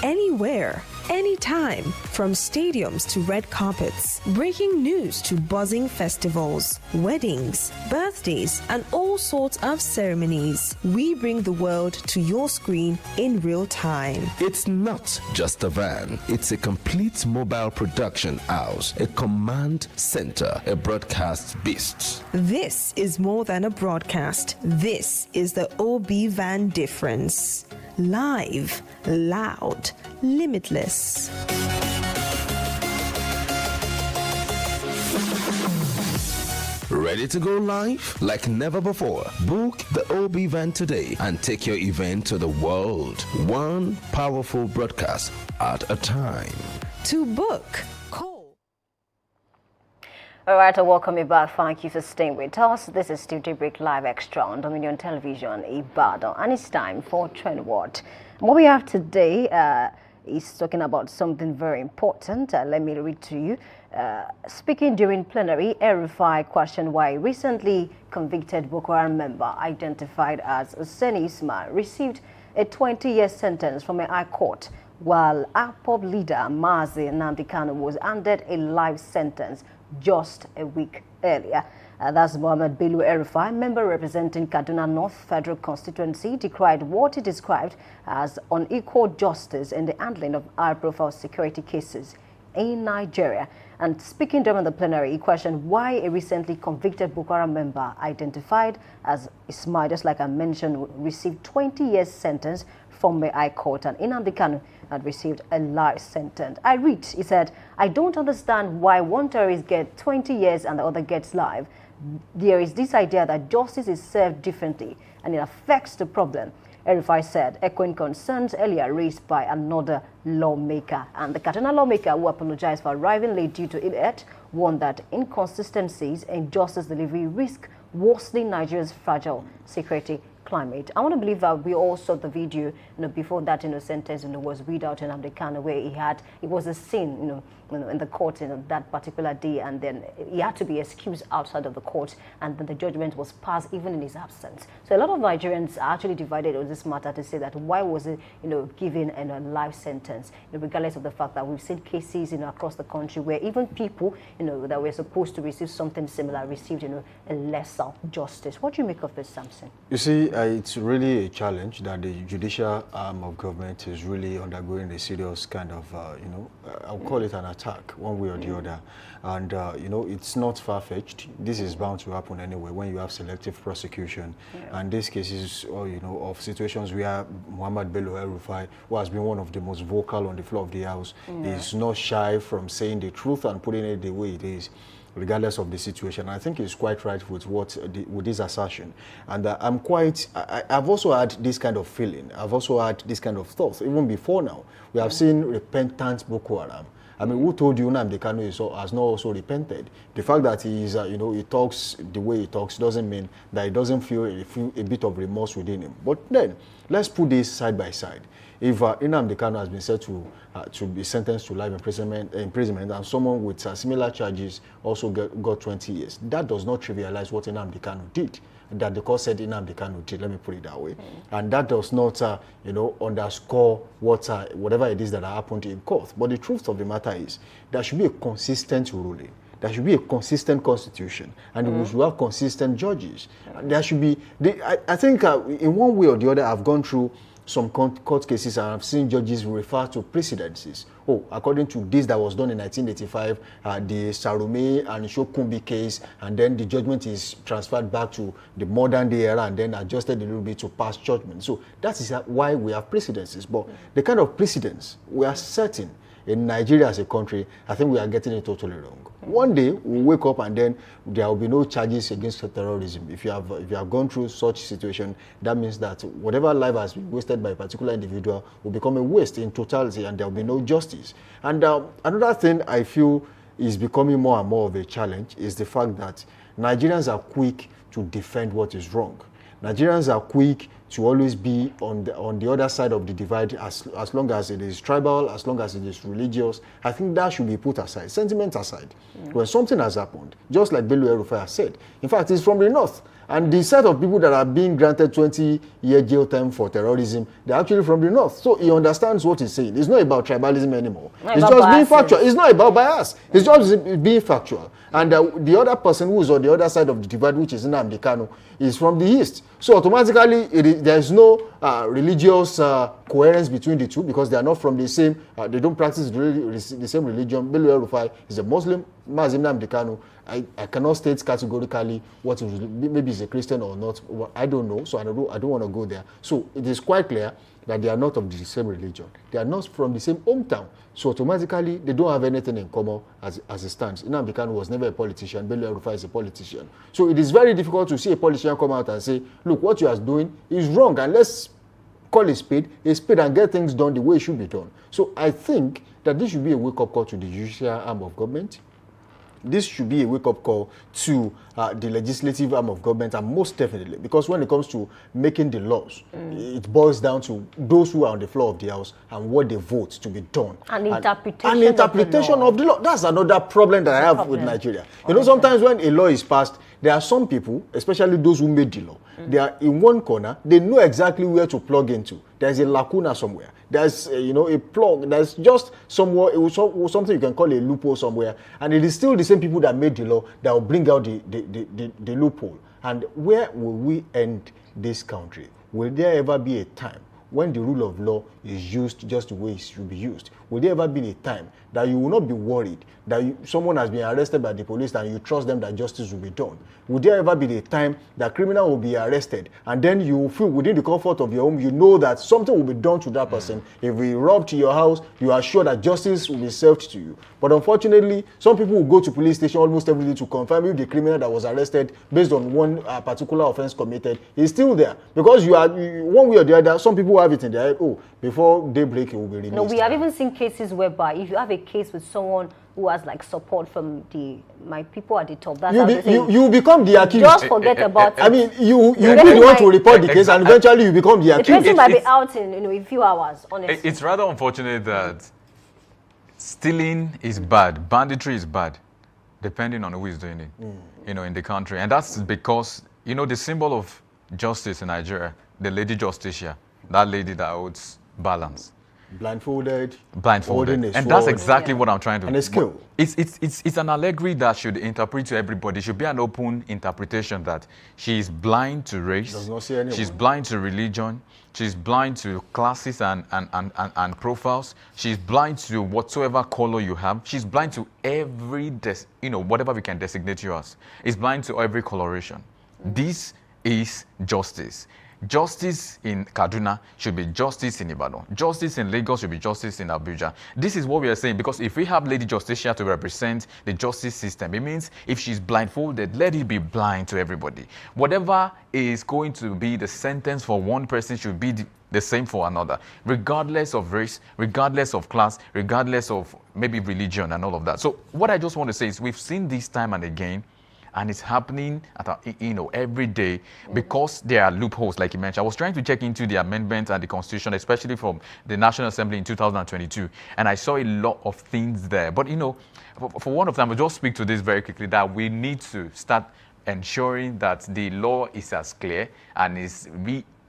Anywhere, anytime, from stadiums to red carpets, breaking news to buzzing festivals, weddings, birthdays, and all sorts of ceremonies. We bring the world to your screen in real time. It's not just a van, it's a complete mobile production house, a command center, a broadcast beast. This is more than a broadcast. This is the OB van difference. Live, loud, limitless. Ready to go live like never before? Book the OB van today and take your event to the world. One powerful broadcast at a time. To book, call. All right, I welcome you back. Thank you for staying with us. This is still Daybreak Live Extra on Dominion Television, Ibadan, and it's time for Trend What. What we have today is talking about something very important. Let me read to you. Speaking during plenary, El-Rufai questioned why recently convicted Boko Haram member identified as Hussaini Ismail received a 20-year sentence from a high court, while APOB leader Mazi Nnamdi Kanu was handed a life sentence just a week earlier. That's Mohammed Bello El-Rufai, member representing Kaduna North Federal Constituency, decried what he described as unequal justice in the handling of high-profile security cases in Nigeria. And speaking during the plenary, he questioned why a recently convicted Boko Haram member identified as Ismail, just like I mentioned, received 20 years sentence from the High Court, and Nnamdi Kanu had received a life sentence. I read, he said, I don't understand why one terrorist gets 20 years and the other gets life. There is this idea that justice is served differently and it affects the problem. El-Rufai said, echoing concerns earlier raised by another lawmaker. And the Kaduna lawmaker, who apologized for arriving late due to ill-health, warned that inconsistencies in justice delivery risk worsening Nigeria's fragile security climate. I want to believe that we all saw the video, before that, sentence, was read out in Nnamdi Kanu, where it was a scene, in the court, that particular day, and then he had to be excused outside of the court, and then the judgment was passed even in his absence. So a lot of Nigerians are actually divided on this matter to say that why was it, given a life sentence, regardless of the fact that we've seen cases, across the country where even people, that were supposed to receive something similar received, a lesser justice. What do you make of this, Samson? You see, it's really a challenge that the judicial arm of government is really undergoing a serious kind of, I'll call it an attack one way or the other. And, you know, it's not far-fetched. This is bound to happen anyway when you have selective prosecution. And these cases, you know, of situations where Muhammad Bello El-Rufai, who has been one of the most vocal on the floor of the House, is not shy from saying the truth and putting it the way it is, regardless of the situation. I think he's quite right with with this assertion. And I've also had this kind of feeling. I've also had this kind of thoughts. Even before now, we have seen repentant Boko Haram. I mean, who told you Nnamdi Kanu has not also repented? The fact that he is, you know, he talks the way he talks doesn't mean that he doesn't feel a bit of remorse within him. But then, let's put this side by side. If Nnamdi Kanu has been said to be sentenced to life imprisonment, and someone with similar charges also got 20 years, that does not trivialize what Nnamdi Kanu did. That the court said Nnamdi Kanu did, let me put it that way. And that does not, you know, underscore whatever it is that happened in court. But the truth of the matter is, there should be a consistent ruling. There should be a consistent constitution. And we should have consistent judges. There should be, I think in one way or the other, I've gone through some court cases and I've seen judges refer to precedences. Oh, according to this that was done in 1985, the Salome and Shokumbi case, and then the judgment is transferred back to the modern day era and then adjusted a little bit to past judgment. So that is why we have precedences. But the kind of precedence we are setting in Nigeria as a country, I think we are getting it totally wrong. One day we'll wake up and then there will be no charges against terrorism. If you have gone through such situation, that means that whatever life has been wasted by a particular individual will become a waste in totality, and there will be no justice. And another thing I feel is becoming more and more of a challenge is the fact that Nigerians are quick to defend what is wrong. Nigerians are quick to always be on the other side of the divide, as long as it is tribal, as long as it is religious. I think that should be put aside, sentiment aside. When something has happened, just like Bello El-Rufai has said, in fact, it's from the north. And the set of people that are being granted 20-year jail time for terrorism, they're actually from the north. So he understands what he's saying. It's not about tribalism anymore. It's just being factual. It's not about bias. It's just being factual. And the other person who is on the other side of the divide, which is Nnamdi Kanu, is from the east. So automatically, there's no religious coherence between the two, because they are not from the same, they don't practice the same religion. Bello El-Rufai is a Muslim. Mazim Nnamdi Kanu, I cannot state categorically what is, maybe he's a Christian or not. I don't know, so I don't want to go there. So it is quite clear that they are not of the same religion. They are not from the same hometown. So automatically, they don't have anything in common as it stands. Nnamdi Kanu was never a politician. Bello El-Rufai is a politician. So it is very difficult to see a politician come out and say, look, what you are doing is wrong, and let's call a spade and get things done the way it should be done. So I think that this should be a wake-up call to the judicial arm of government. This should be a wake-up call to the legislative arm of government, and most definitely, because when it comes to making the laws, it boils down to those who are on the floor of the House and what they vote to be done. And interpretation of the law. That's another problem that I have with Nigeria. You know, sometimes when a law is passed, there are some people, especially those who made the law, they are in one corner, they know exactly where to plug into. There's a lacuna somewhere. There's a plug. There's just somewhere, something you can call a loophole somewhere, and it is still the same people that made the law that will bring out the loophole. And where will we end this country? Will there ever be a time when the rule of law is used just the way it should be used? Will there ever be a time that you will not be worried that someone has been arrested by the police and you trust them that justice will be done? Will there ever be a time that criminal will be arrested and then you will feel within the comfort of your home, you know that something will be done to that person? If we robbed your house, you are sure that justice will be served to you. But unfortunately, some people will go to police station almost every day to confirm if the criminal that was arrested based on one particular offense committed is still there. Because one way or the other, some people have it in their head, oh, before daybreak it will be released. No, we have even seen cases whereby if you have a case with someone who has like support from my people at the top, that's you become the accused. Just forget about it. I mean, you be the one to report the case, and eventually you become the accused. The person might be out in a few hours. Honestly, it's rather unfortunate that stealing is bad, banditry is bad, depending on who is doing it. In the country, and that's because the symbol of justice in Nigeria, the Lady Justicia, that lady that holds balance. Blindfolded. Blindfolded. holding a And that's sword, exactly what I'm trying to... and a skill. It's an allegory that should interpret to everybody. It should be an open interpretation that she is blind to race. Does not see anyone. She's blind to religion. She's blind to classes and profiles. She's blind to whatsoever color you have. She's blind to every, whatever we can designate you as. It's blind to every coloration. This is justice. Justice in Kaduna should be justice in Ibadan. Justice in Lagos should be justice in Abuja. This is what we are saying, because if we have Lady Justicia to represent the justice system, it means if she's blindfolded, let it be blind to everybody. Whatever is going to be the sentence for one person should be the same for another, regardless of race, regardless of class, regardless of maybe religion and all of that. So what I just want to say is we've seen this time and again, and it's happening at every day because there are loopholes, like you mentioned. I was trying to check into the amendments and the Constitution, especially from the National Assembly in 2022, and I saw a lot of things there. But for one of them, I'll just speak to this very quickly, that we need to start ensuring that the law is as clear and is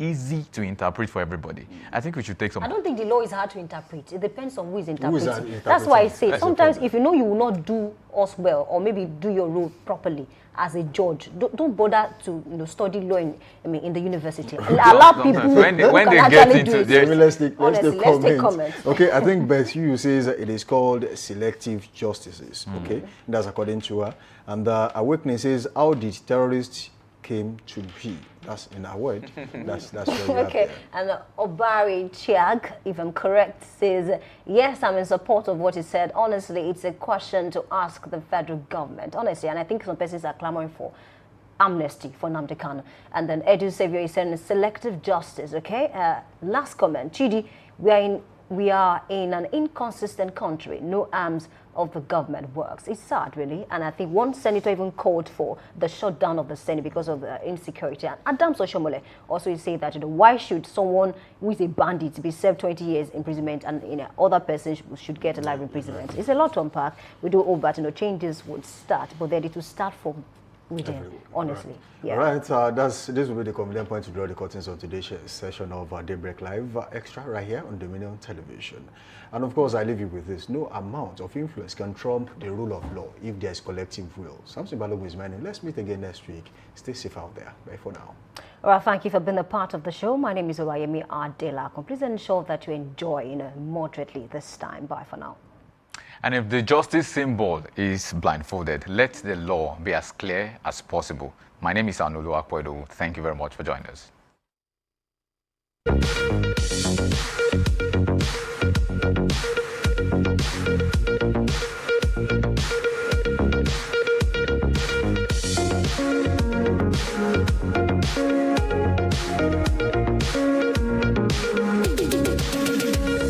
easy to interpret for everybody. I think we should take some... I don't think the law is hard to interpret. It depends on who is interpreting. interpreting. That's why I say That's sometimes the if you know you will not do us well, or maybe do your role properly as a judge, don't bother to study law in the university. Allow people when they who can get actually into do this- it. Let's take Honestly, let's take comments. Okay, I think Beth Hugh says it is called selective justices. Okay, that's according to her. And Awakening says, how did terrorists came to be? That's in our word. That's where we are Okay, there. and Obari Chiag, if I'm correct, says, yes, I'm in support of what he said. Honestly, it's a question to ask the federal government. Honestly, and I think some persons are clamoring for amnesty for Nnamdi Kanu. And then Edu Savior is saying selective justice, okay? Last comment, Chidi, we are in an inconsistent country. No arms of the government works. It's sad, really. And I think one senator even called for the shutdown of the Senate because of the insecurity. And Adam Soshomole also said that, why should someone who is a bandit be served 20 years imprisonment and other persons should get a life imprisonment? It's a lot to unpack. We do hope that changes would start, but they need to start from within, honestly. Yeah. All right, this will be the convenient point to draw the curtains of today's session of Daybreak Live Extra right here on Dominion Television. And of course, I leave you with this. No amount of influence can trump the rule of law if there is collective will. Samson Balogun is my name. Let's meet again next week. Stay safe out there. Bye for now. All right, thank you for being a part of the show. My name is Olayemi Adela. Please ensure that you enjoy moderately this time. Bye for now. And if the justice symbol is blindfolded, let the law be as clear as possible. My name is Anulu Akwedo. Thank you very much for joining us.